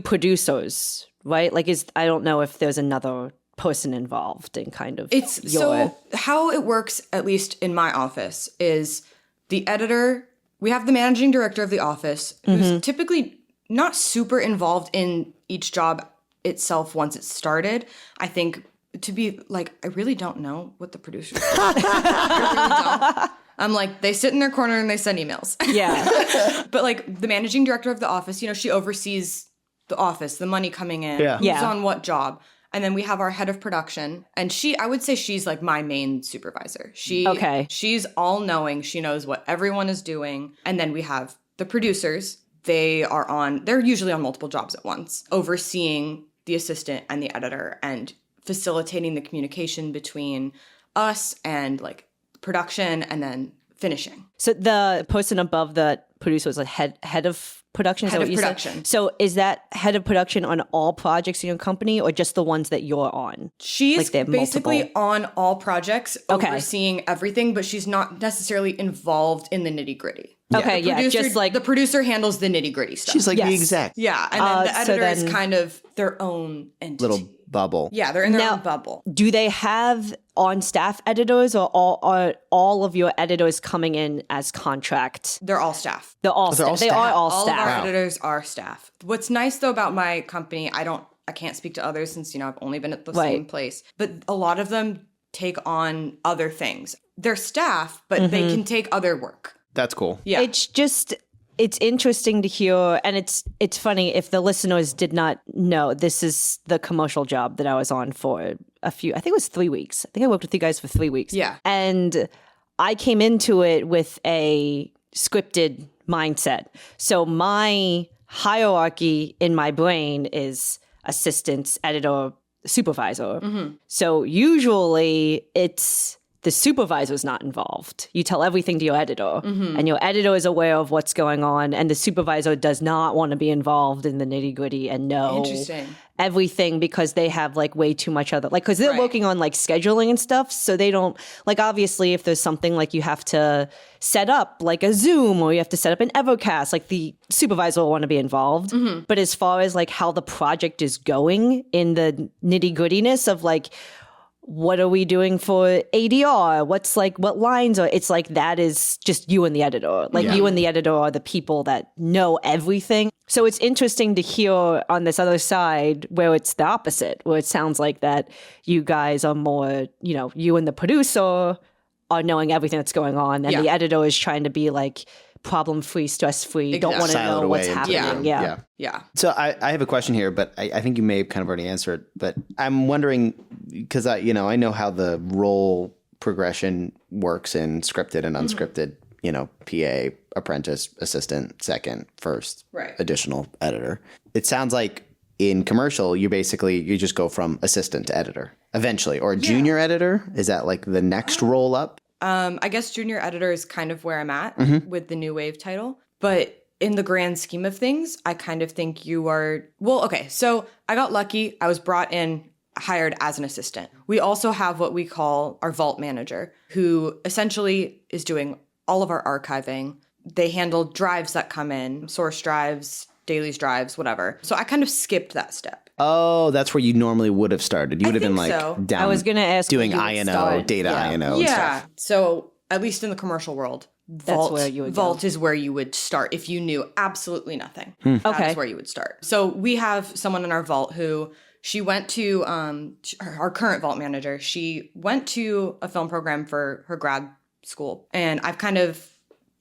producers, right? Like, I don't know if there's another person involved in kind of so how it works, at least in my office, is the editor, we have the managing director of the office who's typically not super involved in each job itself once it's started. I think to be like, I really don't know what the producers do. I really don't. I'm like, they sit in their corner and they send emails. Yeah. But like the managing director of the office, she oversees the office, the money coming in, who's on what job. And then we have our head of production, and I would say she's like my main supervisor. She's all knowing. She knows what everyone is doing. And then we have the producers. They're usually on multiple jobs at once, overseeing the assistant and the editor and facilitating the communication between us and like production and then finishing. So the person above the producer was like head of production? Is head that of what you production. Said? So is that head of production on all projects in your company or just the ones that you're on? She's basically on all projects, overseeing everything, but she's not necessarily involved in the nitty gritty. Okay, just like... The producer handles the nitty gritty stuff. She's like the exec. Yeah, and then the editor is kind of their own entity. Little bubble. Yeah, they're in their own bubble. Do they have on-staff editors or are all of your editors coming in as contract? They're all staff. They're all staff. They are all staff. All of our editors are staff. What's nice, though, about my company, I can't speak to others since, I've only been at the same place, but a lot of them take on other things. They're staff, but they can take other work. That's cool. Yeah. It's just, it's interesting to hear, and it's funny if the listeners did not know, this is the commercial job that I was on for I think it was 3 weeks. I think I worked with you guys for 3 weeks. Yeah. And I came into it with a scripted mindset. So my hierarchy in my brain is assistant, editor, supervisor. Mm-hmm. So usually it's the supervisor's not involved. You tell everything to your editor, and your editor is aware of what's going on, and the supervisor does not want to be involved in the nitty gritty and know everything because they have like way too much other, like, because they're working on like scheduling and stuff. So they don't, like, obviously if there's something like you have to set up like a Zoom or you have to set up an Evercast, like the supervisor will want to be involved. Mm-hmm. But as far as like how the project is going in the nitty grittiness of like, what are we doing for ADR? What's like, what lines are, it's like, that is just you and the editor. Like you and the editor are the people that know everything. So it's interesting to hear on this other side where it's the opposite, where it sounds like that you guys are more, you know, you and the producer are knowing everything that's going on. And the editor is trying to be like problem-free, stress-free, don't want to know what's happening. Yeah. So I have a question here, but I think you may have kind of already answered, but I'm wondering, because I know how the role progression works in scripted and unscripted, you know, PA, apprentice, assistant, second, first, additional editor. It sounds like in commercial, you just go from assistant to editor eventually, or junior editor. Is that like the next roll up? I guess junior editor is kind of where I'm at with the new wave title. But in the grand scheme of things, I kind of think you are, well, okay. So I got lucky. I was brought in, hired as an assistant. We also have what we call our vault manager, who essentially is doing all of our archiving. They handle drives that come in, source drives, dailies drives, whatever. So I kind of skipped that step. Oh, that's where you normally would have started. You would have been like down. I was going to ask, doing INO, data INO. Yeah. So at least in the commercial world, Vault is where you would start if you knew absolutely nothing. That's where you would start. So we have someone in our vault who she went to our current vault manager. She went to a film program for her grad school, and I've kind of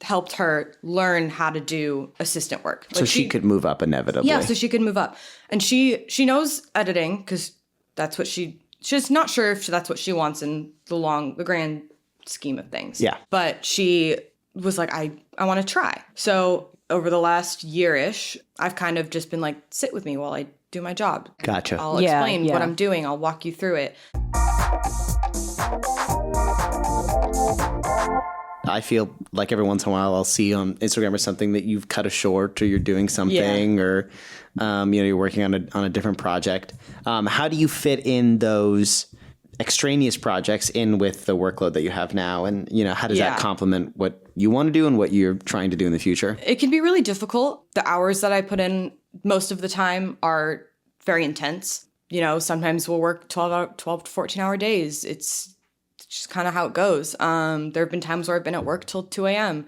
helped her learn how to do assistant work. So she could move up inevitably. Yeah, so she could move up. And she knows editing because that's what she's not sure if that's what she wants in the grand scheme of things. Yeah. But she was like, I want to try. So over the last year-ish, I've kind of just been like, sit with me while I do my job. Gotcha. I'll explain what I'm doing. I'll walk you through it. I feel like every once in a while I'll see on Instagram or something that you've cut a short or you're doing something or, you're working on a different project. How do you fit in those extraneous projects in with the workload that you have now? And, how does that complement what you want to do and what you're trying to do in the future? It can be really difficult. The hours that I put in most of the time are very intense. Sometimes we'll work 12 to 14-hour days. It's just kind of how it goes. There have been times where I've been at work till 2 a.m.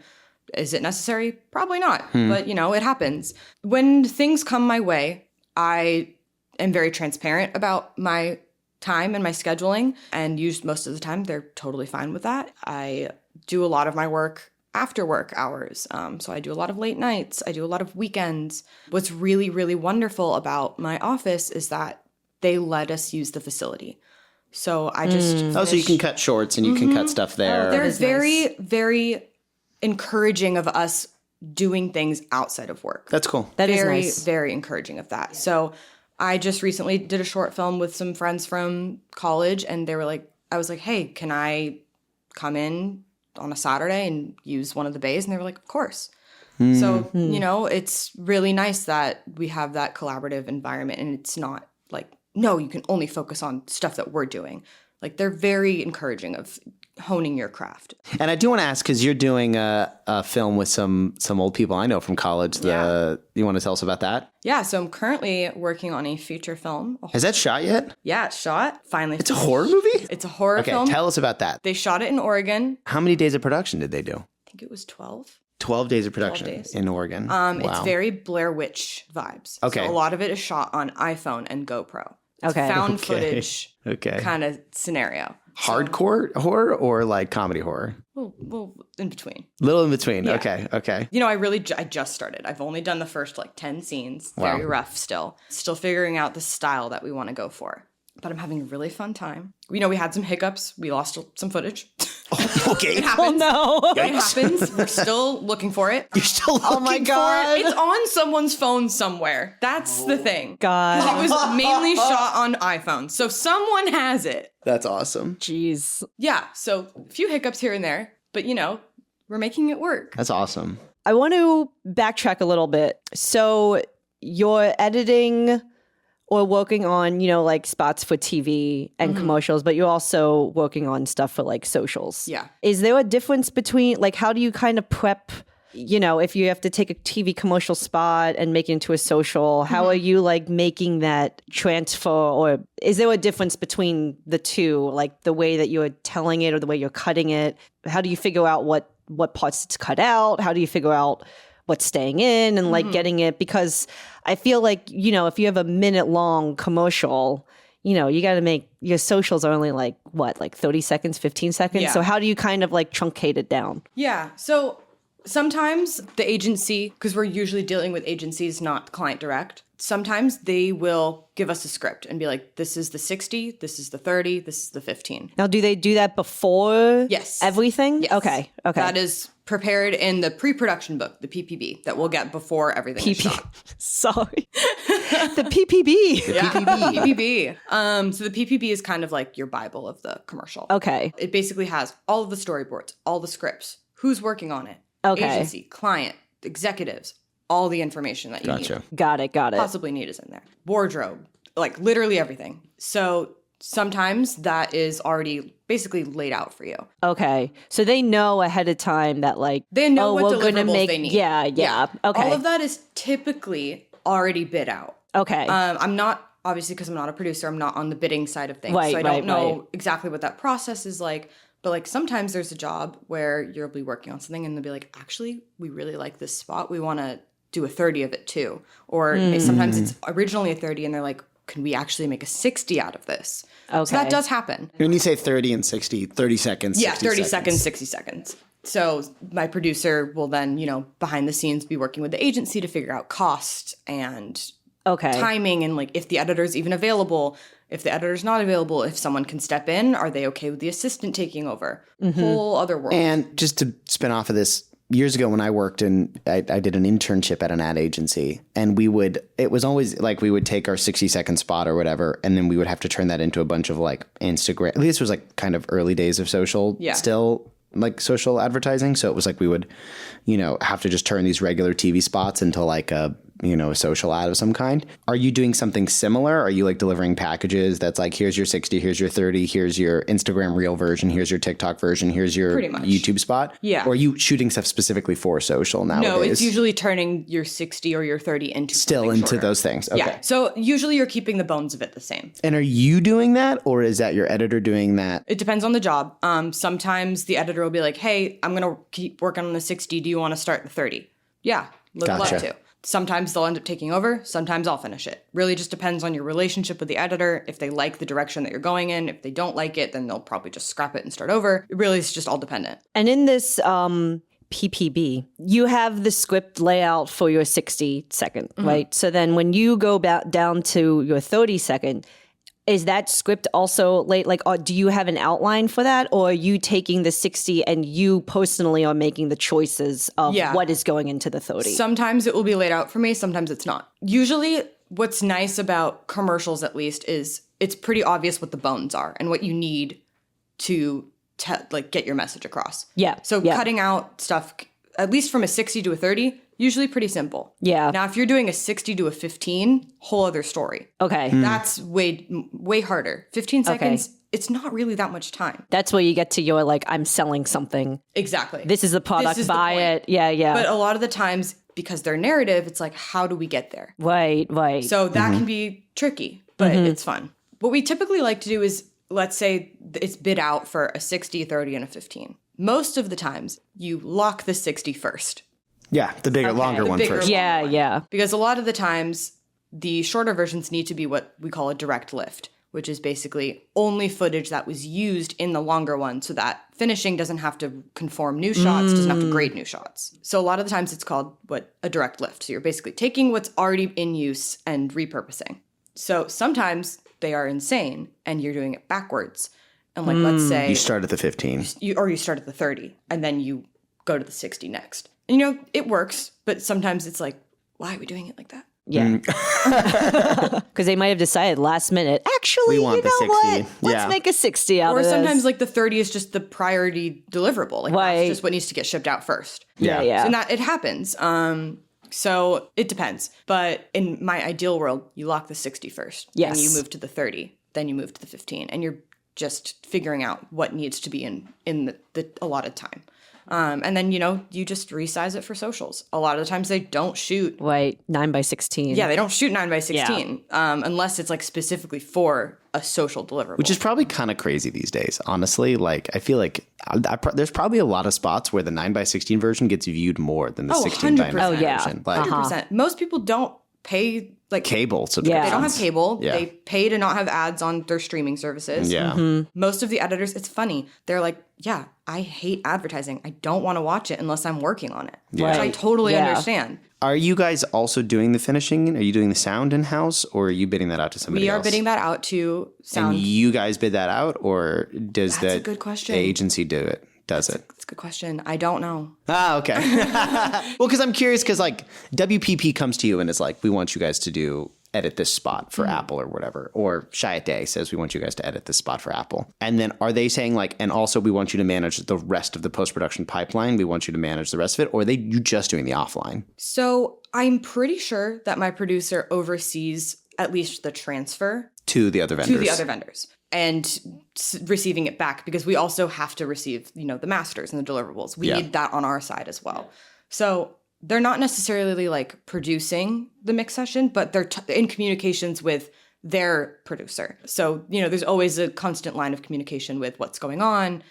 Is it necessary? Probably not. But, it happens. When things come my way, I am very transparent about my time and my scheduling, and most of the time they're totally fine with that. I do a lot of my work after work hours. So I do a lot of late nights. I do a lot of weekends. What's really, really wonderful about my office is that they let us use the facility. So I just so you can cut shorts and you can cut stuff there. They're very, very encouraging of us doing things outside of work. That's cool. That is very, nice. very encouraging of that. So I just recently did a short film with some friends from college, and they were like, I was like, hey, can I come in on a Saturday and use one of the bays? And they were like, of course. So, it's really nice that we have that collaborative environment, and it's not like, no, you can only focus on stuff that we're doing. Like, they're very encouraging of honing your craft. And I do want to ask, because you're doing a film with some old people I know from college. You want to tell us about that? Yeah, so I'm currently working on a feature film. Has that shot yet? Yeah, it's shot. Finally. It's a horror movie? It's a horror film. Okay, tell us about that. They shot it in Oregon. How many days of production did they do? I think it was 12. 12 days of production in Oregon. Wow. It's very Blair Witch vibes. Okay. So a lot of it is shot on iPhone and GoPro. It's a found footage kind of scenario. Hardcore horror or like comedy horror? Well, in between. Little in between. Yeah. Okay. You know, I just started. I've only done the first like 10 scenes. Wow. Very rough still. Still figuring out the style that we want to go for. But I'm having a really fun time. You know, we had some hiccups. We lost some footage. Okay. It happens. Oh, no. It happens. We're still looking for it. You're still looking my God. for it. It's on someone's phone somewhere. That's the thing. God. It was mainly shot on iPhone. So someone has it. That's awesome. Jeez. Yeah. So a few hiccups here and there. But, you know, we're making it work. That's awesome. I want to backtrack a little bit. So you're editing or working on, you know, like spots for TV and commercials, but you're also working on stuff for like socials. Yeah. Is there a difference between, like, how do you kind of prep, you know, if you have to take a TV commercial spot and make it into a social, how are you like making that transfer, or is there a difference between the two, like the way that you're telling it or the way you're cutting it? How do you figure out what parts to cut out? How do you figure out what's staying in and like getting it? Because I feel like, you know, if you have a minute long commercial, you know, you got to make your socials are only like what, like 30 seconds, 15 seconds. Yeah. So how do you kind of like truncate it down? Yeah. So sometimes the agency, because we're usually dealing with agencies, not client direct, sometimes they will give us a script and be like, this is the 60, this is the 30, this is the 15. Now, do they do that before everything? Yes. Okay. That is prepared in the pre-production book, the PPB, that we'll get before everything is shot. Sorry. The PPB. PPB. So the PPB is kind of like your Bible of the commercial. Okay. It basically has all of the storyboards, all the scripts, who's working on it, agency, client, executives, all the information that you need. Got it. Possibly need is in there. Wardrobe, like literally everything. So sometimes that is already basically laid out for you. Okay. So they know ahead of time that like, they know what we're deliverables gonna make, they need. Yeah. Okay. All of that is typically already bid out. Okay. I'm not, obviously because I'm not a producer, I'm not on the bidding side of things. Right, so I don't know exactly what that process is like. But like sometimes there's a job where you'll be working on something and they'll be like, actually, we really like this spot. We want to do a 30 of it too. Or sometimes it's originally a 30 and they're like, can we actually make a 60 out of this? Okay. So that does happen. When you say 30 and 60, 30 seconds, yeah, 30 seconds, 60 seconds. So my producer will then, you know, behind the scenes be working with the agency to figure out cost and timing and like if the editor's even available, if the editor's not available, if someone can step in, are they okay with the assistant taking over? Whole other world. And just to spin off of this, years ago when I worked I did an internship at an ad agency, and it was always like we would take our 60-second spot or whatever, and then we would have to turn that into a bunch of like Instagram. This was like kind of early days of social, still like social advertising. So it was like we would, you know, have to just turn these regular TV spots into like a social ad of some kind. Are you doing something similar? Are you like delivering packages that's like, here's your 60, here's your 30, here's your Instagram reel version, here's your TikTok version, here's your YouTube spot? Yeah. Or are you shooting stuff specifically for social nowadays? No, it's usually turning your 60 or your 30 into those things. Okay. Yeah. So usually you're keeping the bones of it the same. And are you doing that, or is that your editor doing that? It depends on the job. Sometimes the editor will be like, hey, I'm going to keep working on the 60. Do you want to start the 30? Yeah. Love to. Sometimes they'll end up taking over. Sometimes I'll finish it. Really just depends on your relationship with the editor. If they like the direction that you're going in, if they don't like it, then they'll probably just scrap it and start over. It really is just all dependent. And in this PPB, you have the script layout for your 60-second, right? So then when you go down to your 30-second, is that script also late? Like, do you have an outline for that? Or are you taking the 60 and you personally are making the choices of what is going into the 30? Sometimes it will be laid out for me. Sometimes it's not. Usually what's nice about commercials, at least, is it's pretty obvious what the bones are and what you need to get your message across. Yeah. So cutting out stuff, at least from a 60 to a 30, usually pretty simple. Yeah. Now, if you're doing a 60 to a 15, whole other story. Okay. That's way harder. 15 seconds, it's not really that much time. That's where you get to your, like, I'm selling something. Exactly. This is the product, buy it. Yeah. But a lot of the times, because they're narrative, it's like, how do we get there? Right. So that can be tricky, but it's fun. What we typically like to do is, let's say it's bid out for a 60, 30, and a 15. Most of the times, you lock the 60 first. Yeah, the bigger, longer one first. Yeah. Because a lot of the times, The shorter versions need to be what we call a direct lift, which is basically only footage that was used in the longer one so that finishing doesn't have to conform new shots, doesn't have to grade new shots. So a lot of the times it's called a direct lift. So you're basically taking what's already in use and repurposing. So sometimes they are insane and you're doing it backwards. And like, let's say you start at the 15. Or you start at the 30 and then you go to the 60 next. And you know, it works, but sometimes it's like, why are we doing it like that? Yeah. Because they might have decided last minute, actually, We want you the know 60. what? Let's Yeah. make a 60 out Or of this. sometimes like the 30 is just the priority deliverable. Like Right. that's just what needs to get shipped out first. Yeah. And that it happens. So it depends. But in my ideal world, you lock the 60 first. Yes. And you move to the 30. Then you move to the 15. And you're just figuring out what needs to be in the allotted time. And then, you know, you just resize it for socials. A lot of the times they don't shoot. Right, 9x16. Yeah, they don't shoot 9x16 unless it's like specifically for a social deliverable. Which is probably kind of crazy these days, honestly. Like, I feel like there's probably a lot of spots where the 9x16 version gets viewed more than the 16 by 9 100%. Oh, yeah. version. Like, 100%. Most people don't pay like cable subscriptions. They don't have cable. Yeah. They pay to not have ads on their streaming services. Yeah. Most of the editors, it's funny. They're like, yeah, I hate advertising. I don't want to watch it unless I'm working on it. Yeah. Which I totally Yeah. understand. Are you guys also doing the finishing? Are you doing the sound in-house, or are you bidding that out to somebody We else? are bidding that out to sound. And you guys bid that out, or does That's a the good question. agency do it? Does it? That's a good question. I don't know. Ah, okay. Well, because I'm curious, because like WPP comes to you and is like, we want you guys to edit this spot for Apple or whatever. Or Shy at Day says, we want you guys to edit this spot for Apple. And then are they saying like, and also we want you to manage the rest of the post-production pipeline. We want you to manage the rest of it. Or are you just doing the offline? So I'm pretty sure that my producer oversees at least the transfer To the other vendors. And receiving it back, because we also have to receive, you know, the masters and the deliverables. We need that on our side as well. So they're not necessarily like producing the mix session, but they're in communications with their producer. So, you know, there's always a constant line of communication with what's going on,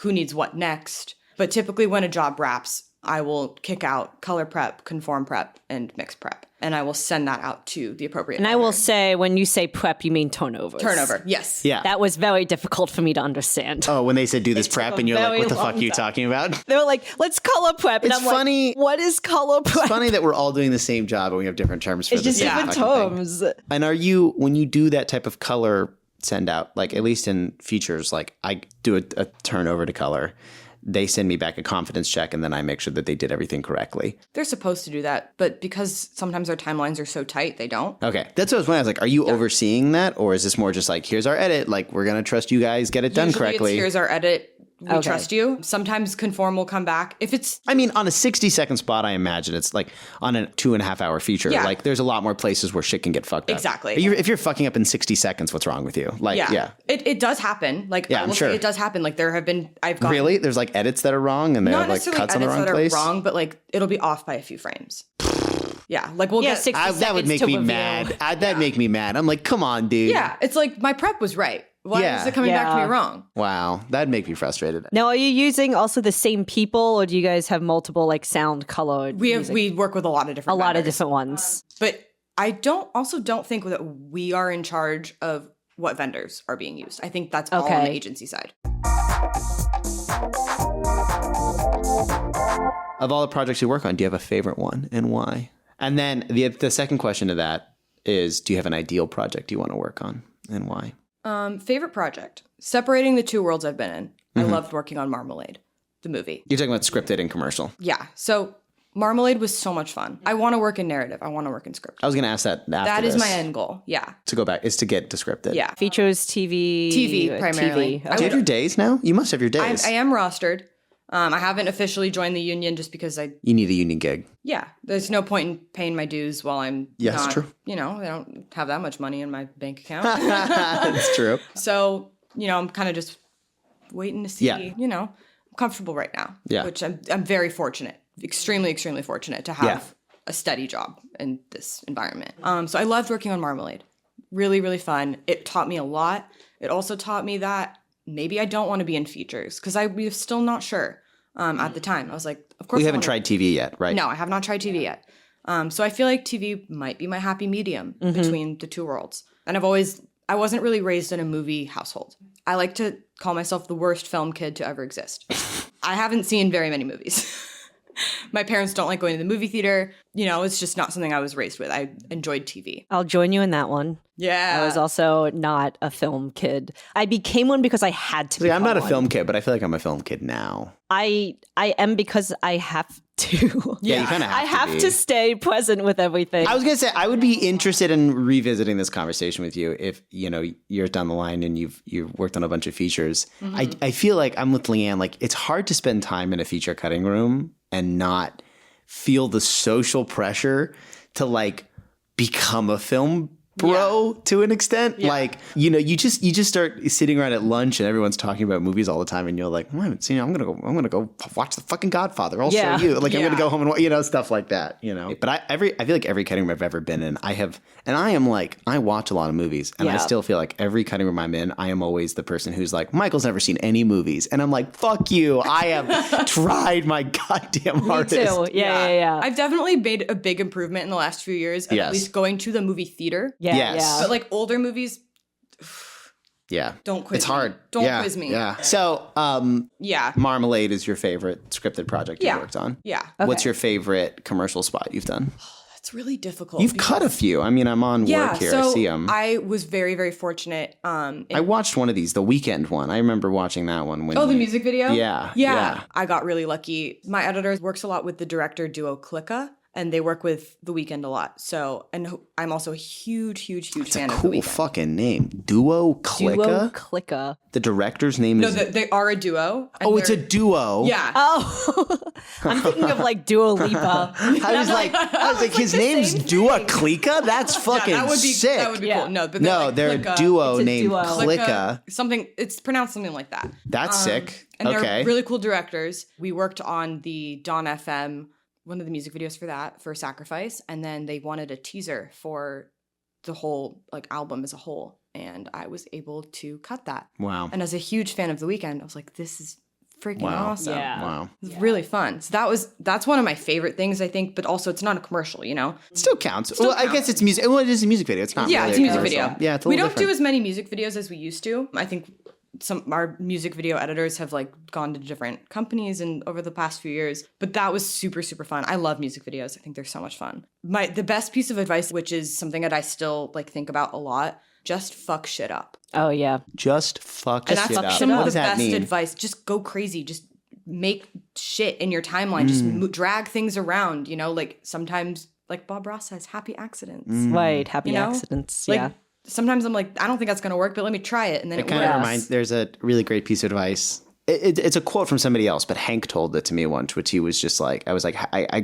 who needs what next. But typically when a job wraps, I will kick out color prep, conform prep, and mix prep. And I will send that out to the appropriate And I will say, when you say prep, you mean turnovers. turnover. Yes. Yeah. That was very difficult for me to understand. Oh, when they said do this prep took and a you're like, very what the fuck long are you time. talking about? They were like, let's color prep. And It's I'm funny- like, what is color prep? It's funny that we're all doing the same job and we have different terms for It's the just same different fucking thing. terms. And are you, when you do that type of color send out, like at least in features, like I do a turnover to color, they send me back a confidence check and then I make sure that they did everything correctly. They're supposed to do that, but because sometimes our timelines are so tight, they don't. Okay. That's what I was wondering. I was like, are you overseeing that? Or is this more just like, here's our edit, like we're going to trust you guys, get it done Usually correctly? It's, here's our edit. We trust you. Sometimes conform will come back. If it's I mean, on a 60-second spot, I imagine it's like on a 2.5-hour feature. Yeah. Like there's a lot more places where shit can get fucked up. Exactly. If you're fucking up in 60 seconds, what's wrong with you? Like, yeah. It does happen. Like, Yeah, I I'm will sure. say it does happen. Like, there have been, I've got Really? There's like edits that are wrong and they not have like necessarily cuts in edits the wrong that place? are wrong, but like, it'll be off by a few frames. Yeah. Like, we'll Yeah, get 60 that would seconds make to me review. mad. That'd make me mad. I'm like, come on, dude. Yeah. It's like, my prep was right. Why Yeah. is it coming back to Yeah. me wrong? Wow. That'd make me frustrated. Now, are you using also the same people, or do you guys have multiple like sound colored? We work with a lot of different a lot of vendors. different ones. But I don't think that we are in charge of what vendors are being used. I think that's all on the Okay. agency side. Of all the projects you work on, do you have a favorite one and why? And then the second question to that is, do you have an ideal project you want to work on and why? Favorite project. Separating the two worlds I've been in. I loved working on Marmalade, the movie. You're talking about scripted and commercial. Yeah. So Marmalade was so much fun. I want to work in narrative. I want to work in script. I was going to ask that after That is this. my end goal. Yeah. To go back, is to get to scripted. Yeah. Features, TV, TV primarily. TV. Do you have your days now? You must have your days. I am rostered. I haven't officially joined the union just because You need a union gig. there's no point in paying my dues while I'm Yeah, that's not, true. I don't have that much money in my bank account. That's true. So, I'm kind of just waiting to see, Yeah. I'm comfortable right now. Yeah. Which I'm very fortunate, extremely, extremely fortunate to have a steady job in this environment. So I loved working on Marmalade. Really, really fun. It taught me a lot. It also taught me that maybe I don't want to be in features because I was still not sure at the time. I was like, of course. You haven't tried TV yet, right? No, I have not tried TV yet. So I feel like TV might be my happy medium between the two worlds. And I wasn't really raised in a movie household. I like to call myself the worst film kid to ever exist. I haven't seen very many movies. My parents don't like going to the movie theater. It's just not something I was raised with. I enjoyed TV. I'll join you in that one. Yeah. I was also not a film kid. I became one because I had to. See, I'm not a film kid, but I feel like I'm a film kid now. I am because I have to. Yeah, you kind of have I have to stay present with everything. I was going to say, I would be interested in revisiting this conversation with you if, years down the line and you've worked on a bunch of features. I feel like I'm with Leanne. Like, it's hard to spend time in a feature cutting room and not feel the social pressure to like become a film bro to an extent. Like, you just start sitting around at lunch and everyone's talking about movies all the time and you're like, I haven't seen it. I'm gonna go watch the fucking Godfather. I'll show you. Like, I'm gonna go home and watch, stuff like that. But I feel like every cutting room I've ever been in, I watch a lot of movies and I still feel like every cutting room I'm in, I am always the person who's like, Michael's never seen any movies, and I'm like, fuck you. I have tried my goddamn hardest. Me too. Yeah. I've definitely made a big improvement in the last few years, at least going to the movie theater. Yes. But like older movies, don't quiz me. It's hard. Don't quiz me. Yeah. So, Marmalade is your favorite scripted project you worked on. Yeah. Okay. What's your favorite commercial spot you've done? That's really difficult. You've cut a few. I mean, I'm on work here. So I see them. I was very, very fortunate. I watched one of these, the Weeknd one. I remember watching that one. The music video? Yeah. I got really lucky. My editor works a lot with the director duo Clicka. And they work with The Weeknd a lot. So, and I'm also a huge fan of The Weeknd. It's a cool fucking name. Duo Clicka? Duo Clicka. The director's name is... No, they are a duo. Oh, it's a duo? Yeah. Oh, I'm thinking of like Dua Lipa. I was like, his name's Dua Clicka? That's fucking sick. That would be cool. No, but they're a duo named Clicka. It's pronounced something like that. That's sick. And they're really cool directors. We worked on the Dawn FM, one of the music videos for that, for Sacrifice, and then they wanted a teaser for the whole like album as a whole, and I was able to cut that. Wow. And as a huge fan of The Weeknd, I was like, this is freaking awesome. Yeah. Wow. It's really fun. So that's one of my favorite things, I think, but also it's not a commercial, It still counts. I guess it's music. Well, it is a music video. It's not really it's a music commercial. video. Yeah, it's a we little don't do different. as many music videos as we used to. I think our music video editors have like gone to different companies and over the past few years, but that was super, super fun. I love music videos. I think they're so much fun. The best piece of advice, which is something that I still like think about a lot, just fuck shit up. Oh yeah. Just fuck shit up. And that's some of the best mean? advice. Just go crazy. Just make shit in your timeline. Just drag things around, like sometimes, like Bob Ross says, happy accidents. Right. Happy accidents. Like, sometimes I'm like, I don't think that's going to work, but let me try it. And then it kind of reminds, there's a really great piece of advice. It's a quote from somebody else, but Hank told it to me once, which he was just like, I was like,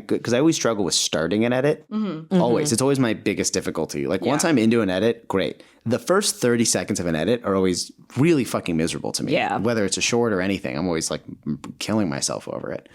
because I always struggle with starting an edit. Always. It's always my biggest difficulty. Like once I'm into an edit, great. The first 30 seconds of an edit are always really fucking miserable to me. Yeah. Whether it's a short or anything, I'm always like killing myself over it.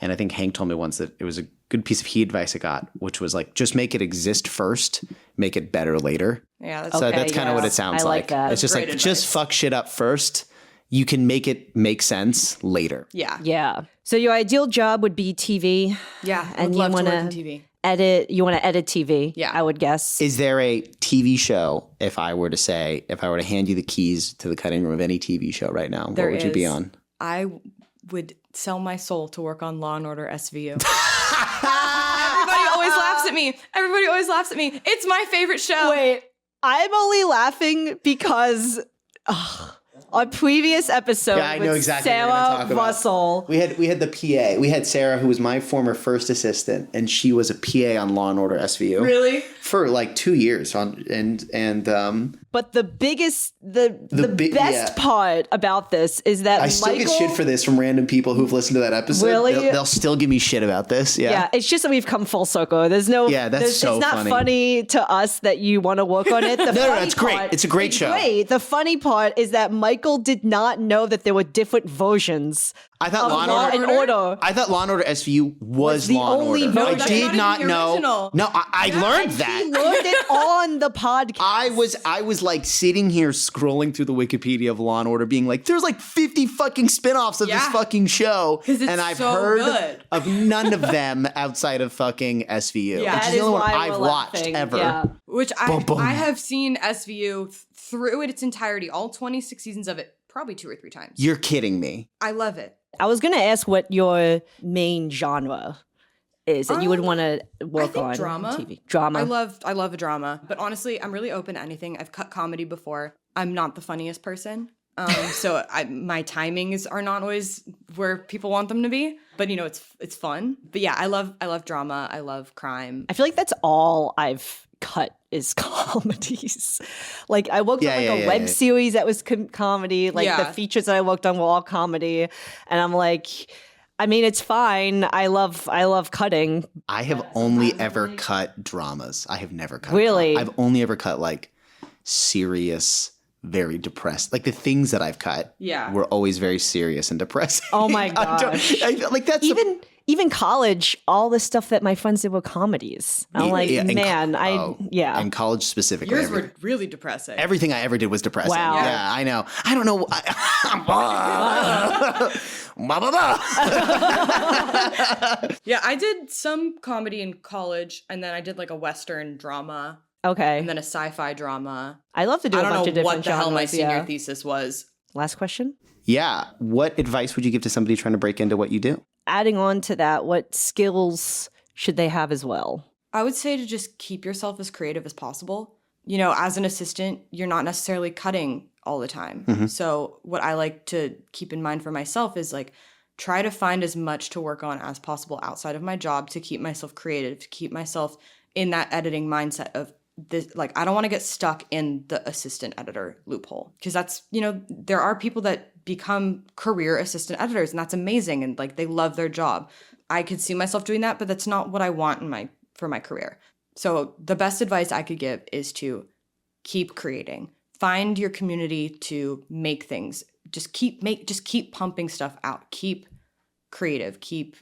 And I think Hank told me once that it was a good piece of advice I got, which was like, just make it exist first, make it better later. Yeah. So that's kind of what it sounds like. That. It's just Great like, advice. just fuck shit up first. You can make it make sense later. Yeah. Yeah. So your ideal job would be TV. Yeah. And would love you to want work in TV. You want to edit TV. Yeah. I would guess. Is there a TV show, if I were to hand you the keys to the cutting room of any TV show right now, what would you be on? I would sell my soul to work on Law & Order SVU. Everybody always laughs at me. It's my favorite show. Wait, I'm only laughing because on previous episode Yeah, I know with exactly what you're gonna Sarah talk about. Russell. We had the PA. We had Sarah, who was my former first assistant, and she was a PA on Law & Order SVU. Really? For like 2 years But the best part about this is that I still get shit for this from random people who've listened to that episode. Really? They'll still give me shit about this. Yeah, it's just that we've come full circle. There's no. Yeah, that's so It's not funny. funny to us that you want to work on it. No, it's great. It's a great show. Great. The funny part is that Michael did not know that there were different versions I thought Law and Order. I thought Law and Order SVU was the Law and only Order. version. I did not even the know. original. No, I learned that. He learned it on the podcast. I was like sitting here scrolling through the Wikipedia of Law and Order being like, there's like 50 fucking spin-offs of this fucking show. It's and I've so heard good. of none of them outside of fucking SVU. Yeah. Which That is the only one why I've we're watched laughing. ever. Yeah. Which Boom, boom. I have seen SVU through its entirety, all 26 seasons of it, probably 2 or 3 times. You're kidding me. I love it. I was going to ask what your main genre is that you would want to work on drama. TV. Drama. I love a drama, but honestly, I'm really open to anything. I've cut comedy before. I'm not the funniest person. So my timings are not always where people want them to be, but you know, it's fun. But yeah, I love drama. I love crime. I feel like that's all I've cut is comedies. Like I worked on a web series that was comedy. Like the features that I worked on were all comedy, and I'm like, I mean, it's fine. I love cutting. I have only ever cut dramas. I have never cut. Really? I've only ever cut like serious, very depressed. Like the things that I've cut were always very serious and depressing. Oh my gosh. like that's even college, all the stuff that my friends did were comedies. I'm like, man, in college specifically. Yours were really depressing. Everything I ever did was depressing. Wow. Yeah, I know. I don't know. Yeah, I did some comedy in college, and then I did like a Western drama. Okay. And then a sci-fi drama. I love to do a bunch of different what the hell my genres, senior thesis was. Last question. Yeah. What advice would you give to somebody trying to break into what you do? Adding on to that, what skills should they have as well? I would say to just keep yourself as creative as possible. You know, as an assistant, you're not necessarily cutting all the time. Mm-hmm. So what I like to keep in mind for myself is like, try to find as much to work on as possible outside of my job to keep myself creative, to keep myself in that editing mindset of this. Like, I don't want to get stuck in the assistant editor loophole, because that's, you know, there are people that become career assistant editors, and that's amazing. And like, they love their job. I could see myself doing that, but that's not what I want for my career. So the best advice I could give is to keep creating. Find your community to make things. Just keep pumping stuff out. Keep creative. Keep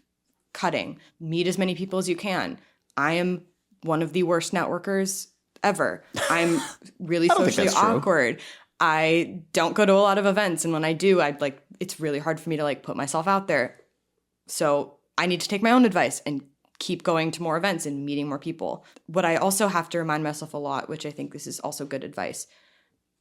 cutting. Meet as many people as you can. I am one of the worst networkers ever. I'm really socially awkward. I don't go to a lot of events, and when I do, it's really hard for me to like put myself out there. So I need to take my own advice and keep going to more events and meeting more people. What I also have to remind myself a lot, which I think this is also good advice,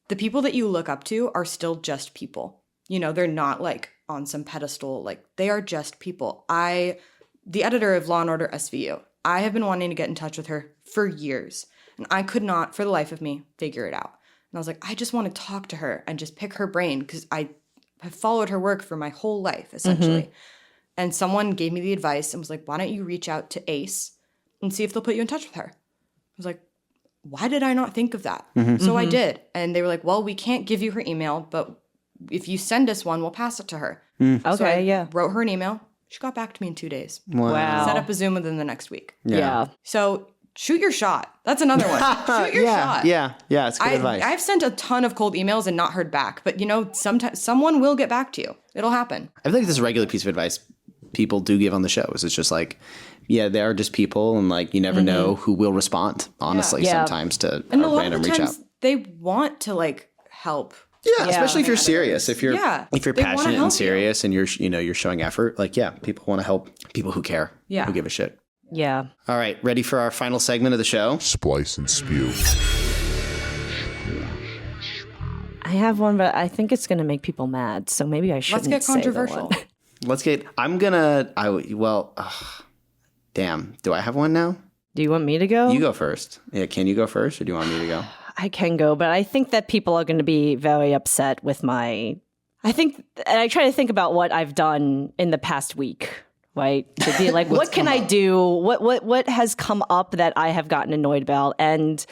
the people that you look up to are still just people. You know, they're not like on some pedestal. Like, they are just people. The editor of Law and Order SVU, I have been wanting to get in touch with her for years, and I could not, for the life of me, figure it out. And I was like, I just want to talk to her and just pick her brain, because I have followed her work for my whole life, essentially. Mm-hmm. And someone gave me the advice and was like, why don't you reach out to Ace and see if they'll put you in touch with her? I was like, why did I not think of that? Mm-hmm. So I did. And they were like, well, we can't give you her email, but if you send us one, we'll pass it to her. Okay, so I wrote her an email. She got back to me in 2 days. Wow. Set up a Zoom within the next week. Yeah. So shoot your shot. That's another one. Shoot your shot. Yeah, it's good advice. I've sent a ton of cold emails and not heard back. But, you know, sometimes someone will get back to you. It'll happen. I feel like this is a regular piece of advice people do give on the shows. It's just like, yeah, they are just people, and like, you never know who will respond, honestly, sometimes to a random reach out. They want to like help. Yeah, especially if you're serious. If you're passionate and serious, and you're showing effort, like, yeah, people want to help people who care, who give a shit. Yeah. All right, ready for our final segment of the show? Splice and spew. I have one, but I think it's going to make people mad, so maybe I shouldn't. Let's get controversial. Damn. Do I have one now? Do you want me to go? You go first. Yeah, can you go first, or do you want me to go? I can go, but I think that people are going to be very upset with and I try to think about what I've done in the past week, right? To be like, what can I do? What has come up that I have gotten annoyed about? And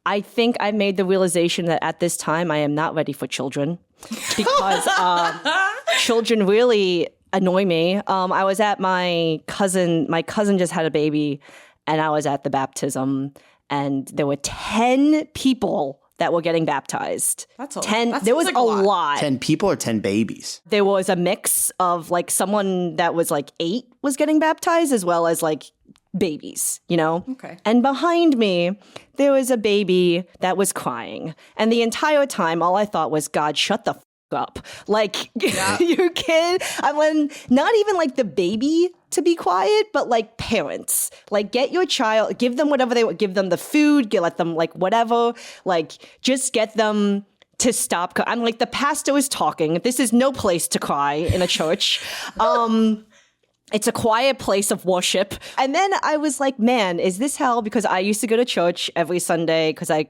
I think I made the realization that at this time I am not ready for children, because children really annoy me. I was at my cousin just had a baby, and I was at the baptism, and there were 10 people that were getting baptized. That's a 10. that There was seems a like lot. 10 people or 10 babies? There was a mix of like someone that was like 8 was getting baptized as well as like babies, you know? Okay. And behind me, there was a baby that was crying. And the entire time, all I thought was, God, shut the up. Like, you kid. Not even like the baby to be quiet, but like parents. Like, get your child, give them whatever they want, give them the food, let them like whatever. Like, just get them to stop. I'm like, the pastor is talking. This is no place to cry in a church. It's a quiet place of worship. And then I was like, man, is this hell? Because I used to go to church every Sunday because I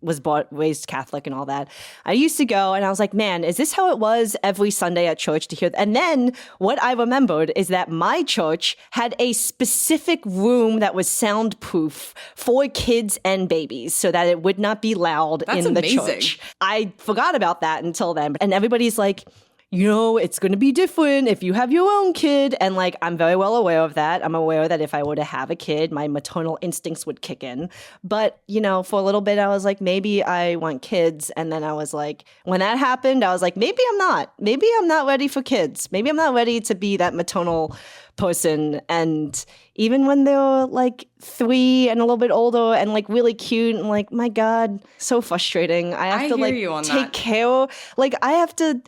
was raised Catholic and all that. I used to go and I was like, man, is this how it was every Sunday at church to hear? And then what I remembered is that my church had a specific room that was soundproof for kids and babies so that it would not be loud in the church. I forgot about that until then. And everybody's like, you know, it's going to be different if you have your own kid. And like, I'm very well aware of that. I'm aware that if I were to have a kid, my maternal instincts would kick in. But, you know, for a little bit, I was like, maybe I want kids. And then I was like, when that happened, I was like, maybe I'm not. Maybe I'm not ready for kids. Maybe I'm not ready to be that maternal person. And even when they were like 3 and a little bit older and like really cute, and like, my God, so frustrating. I have to like take care. Like, I have to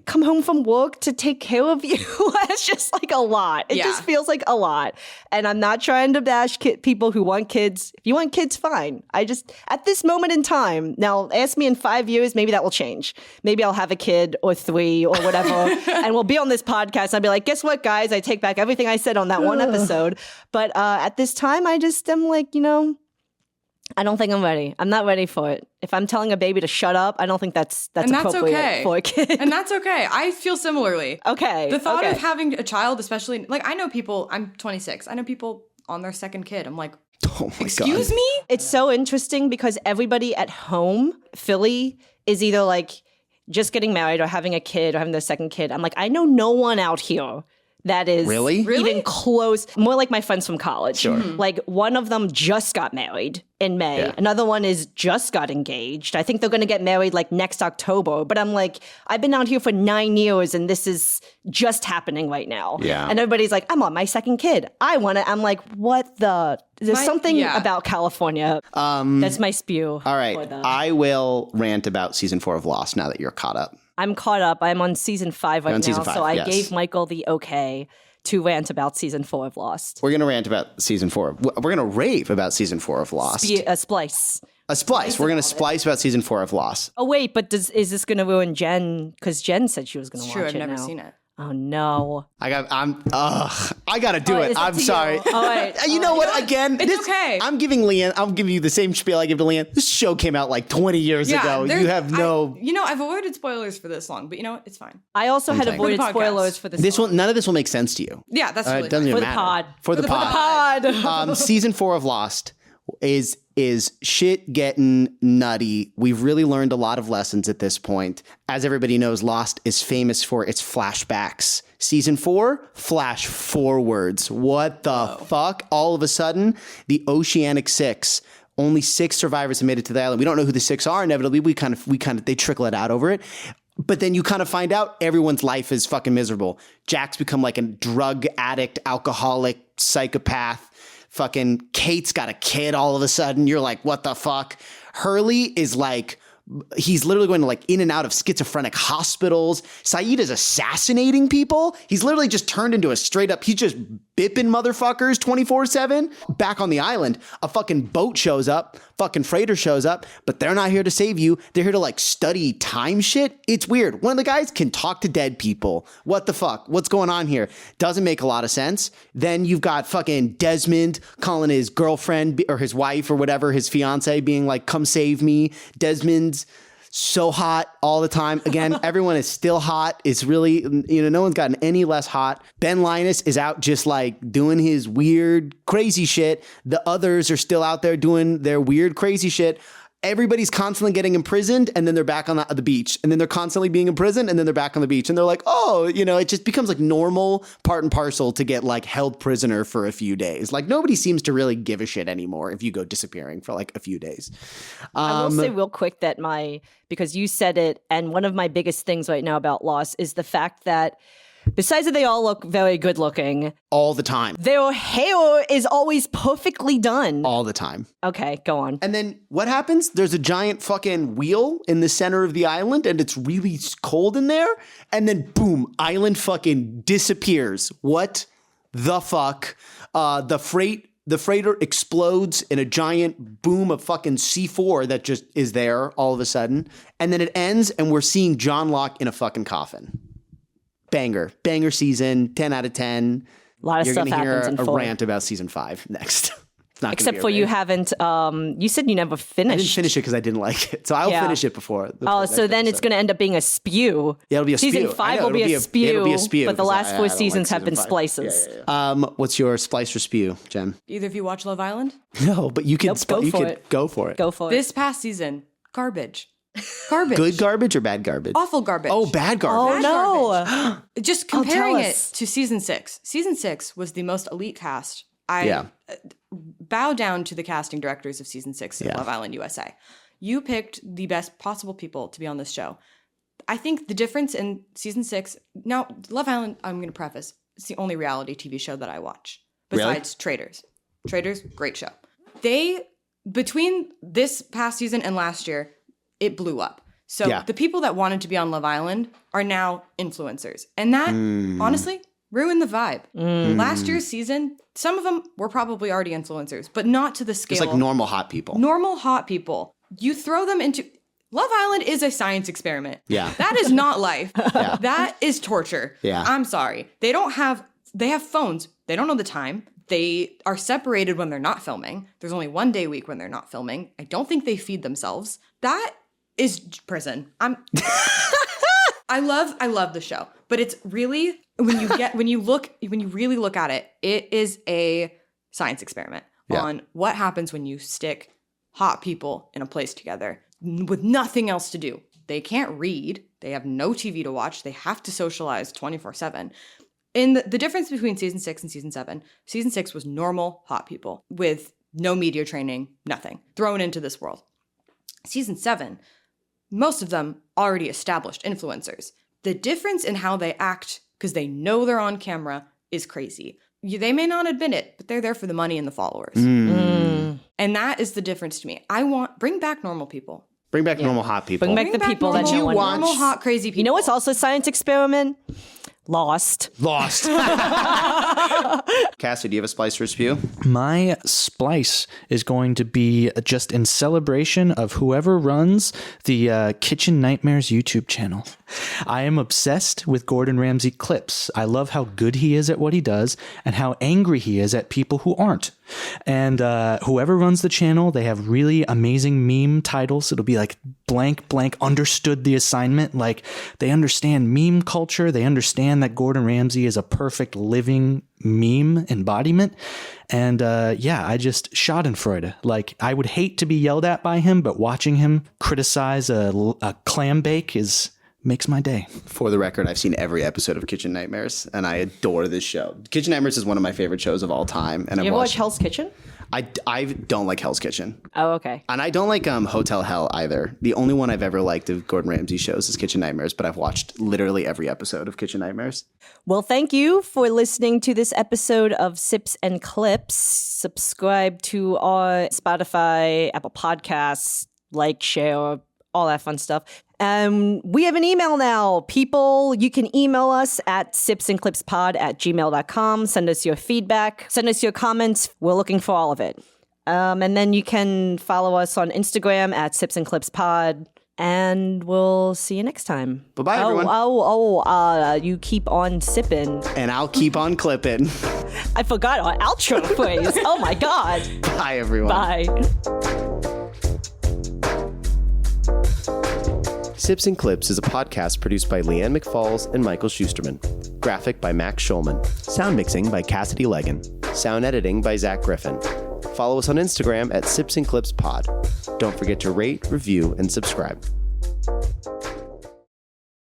come home from work to take care of you. It's just like a lot. It just feels like a lot. And I'm not trying to bash people who want kids. If you want kids, fine. I just, at this moment in time, now ask me in 5 years, maybe that will change. Maybe I'll have a kid or 3 or whatever. And we'll be on this podcast. I'll be like, guess what, guys? I take back everything I said on that one episode. But at this time, I just am like, you know, I don't think I'm ready. I'm not ready for it. If I'm telling a baby to shut up, I don't think that's appropriate for a kid. And that's okay. I feel similarly. Okay. The thought of having a child, especially, like, I know people, I'm 26. I know people on their second kid. I'm like, oh my excuse God. me? It's so interesting because everybody at home, Philly, is either like just getting married or having a kid or having their second kid. I'm like, I know no one out here that is even close. More like my friends from college. Sure. Like, one of them just got married in May. Yeah. Another one is just got engaged. I think they're going to get married like next October. But I'm like, I've been out here for 9 years and this is just happening right now. Yeah. And everybody's like, I'm on my second kid. I'm like, what the? There's something about California. That's my spew. All right. I will rant about season 4 of Lost now that you're caught up. I'm caught up. I'm on season 5 right now. So I gave Michael the okay to rant about season 4 of Lost. We're going to rant about season 4. We're going to rave about season 4 of Lost. A splice. We're going to splice about season 4 of Lost. Oh, wait, but is this going to ruin Jen? Because Jen said she was going to watch it. It's true, I've never seen it. Oh, no. I gotta do it. I'm sorry. All right. You know what? Again, it's okay. I'm giving you the same spiel I give to Leanne. This show came out like 20 years ago. You have no. I've avoided spoilers for this long, but you know what? It's fine. I also had avoided spoilers for this. None of this will make sense to you. Yeah, that's really doesn't even for matter. For the pod. Season 4 of Lost is shit getting nutty. We've really learned a lot of lessons at this point. As everybody knows, Lost is famous for its flashbacks. Season 4, flash forwards. What the fuck? All of a sudden, the Oceanic Six. Only 6 survivors have made it to the island. We don't know who the 6 are. Inevitably, they trickle it out over it. But then you kind of find out everyone's life is fucking miserable. Jack's become like a drug addict, alcoholic, psychopath. Fucking Kate's got a kid all of a sudden. You're like, what the fuck? Hurley is like, he's literally going to like in and out of schizophrenic hospitals. Saeed is assassinating people. He's literally just turned into a straight up, he's just bipping motherfuckers 24/7. Back on the island, a fucking boat shows up, fucking freighter shows up, but they're not here to save you. They're here to like study time shit. It's weird. One of the guys can talk to dead people. What the fuck? What's going on here? Doesn't make a lot of sense. Then you've got fucking Desmond calling his girlfriend or his wife or whatever, his fiance, being like, come save me. Desmond's so hot all the time. Again, everyone is still hot. It's really, no one's gotten any less hot. Ben Linus is out just like doing his weird, crazy shit. The others are still out there doing their weird, crazy shit. everybody's constantly getting imprisoned and then they're back on the beach, and then they're constantly being imprisoned and then they're back on the beach, and they're like, oh, it just becomes like normal, part and parcel to get like held prisoner for a few days. Like nobody seems to really give a shit anymore if you go disappearing for like a few days. I will say real quick that because you said it, and one of my biggest things right now about Lost is the fact that besides that they all look very good looking. All the time. Their hair is always perfectly done. All the time. Okay, go on. And then what happens? There's a giant fucking wheel in the center of the island and it's really cold in there. And then boom, island fucking disappears. What the fuck? The freighter explodes in a giant boom of fucking C4 that just is there all of a sudden. And then it ends and we're seeing John Locke in a fucking coffin. Banger season, 10 out of 10. A lot of stuff happens in 4. You're going to hear a rant about season 5 next. It's not except for you haven't, you said you never finished. I didn't finish it because I didn't like it. So I'll finish it before. So then it's going to end up being a spew. Yeah, it'll be a spew. Season 5 will be a spew. It'll be a spew. But the last 4 seasons have been splices. Yeah. What's your splice or spew, Jen? Either of you watch Love Island? No, but you can go for it. Go for it. Go for it. This past season, garbage. Garbage. Good garbage or bad garbage? Awful garbage. Oh, bad garbage. Oh, no. Just comparing it to season 6. Season 6 was the most elite cast. I bow down to the casting directors of season 6 of Love Island USA. You picked the best possible people to be on this show. I think the difference in season 6, now Love Island, I'm going to preface, it's the only reality TV show that I watch besides Traitors. Traitors, great show. Between this past season and last year, it blew up. So the people that wanted to be on Love Island are now influencers. And that, honestly, ruined the vibe. Last year's season, some of them were probably already influencers, but not to the scale. It's like normal hot people. Normal hot people. You throw them into... Love Island is a science experiment. Yeah. That is not life. That is torture. Yeah. I'm sorry. They have phones. They don't know the time. They are separated when they're not filming. There's only 1 day a week when they're not filming. I don't think they feed themselves. That is prison. I love the show, but it's really when you really look at it, it is a science experiment on what happens when you stick hot people in a place together with nothing else to do. They can't read. They have no TV to watch. They have to socialize 24/7. And the difference between season 6 and season 7, season 6 was normal hot people with no media training, nothing, thrown into this world. Season 7, most of them already established influencers. The difference in how they act, because they know they're on camera, is crazy. They may not admit it, but they're there for the money and the followers. And that is the difference to me. Bring back normal people. Bring back normal hot people. Bring back the people that no one wants. Normal hot crazy people. You know what's also a science experiment? Lost. Cassie, do you have a splice or a spew? My splice is going to be just in celebration of whoever runs the Kitchen Nightmares YouTube channel. I am obsessed with Gordon Ramsay clips. I love how good he is at what he does and how angry he is at people who aren't. And whoever runs the channel, they have really amazing meme titles. It'll be like blank, blank, understood the assignment. Like they understand meme culture. They understand that Gordon Ramsay is a perfect living meme embodiment. And I just schadenfreude. Like I would hate to be yelled at by him, but watching him criticize a clam bake makes my day. For the record, I've seen every episode of Kitchen Nightmares, and I adore this show. Kitchen Nightmares is one of my favorite shows of all time. And you ever watch Hell's Kitchen? I don't like Hell's Kitchen. Oh, okay. And I don't like Hotel Hell either. The only one I've ever liked of Gordon Ramsay's shows is Kitchen Nightmares, but I've watched literally every episode of Kitchen Nightmares. Well, thank you for listening to this episode of Sips and Clips. Subscribe to our Spotify, Apple Podcasts, like, share, all that fun stuff. We have an email now. People, you can email us at sipsandclipspod@gmail.com. Send us your feedback. Send us your comments. We're looking for all of it. And then you can follow us on Instagram at sipsandclipspod. And we'll see you next time. Bye-bye, everyone. You keep on sipping. And I'll keep on clipping. I forgot our outro phrase. Oh, my God. Bye, everyone. Bye. Sips and Clips is a podcast produced by Leanne McFalls and Michael Schusterman. Graphic by Max Schulman. Sound mixing by Cassidy Legan. Sound editing by Zach Griffin. Follow us on Instagram at Sips and Clips Pod. Don't forget to rate, review, and subscribe.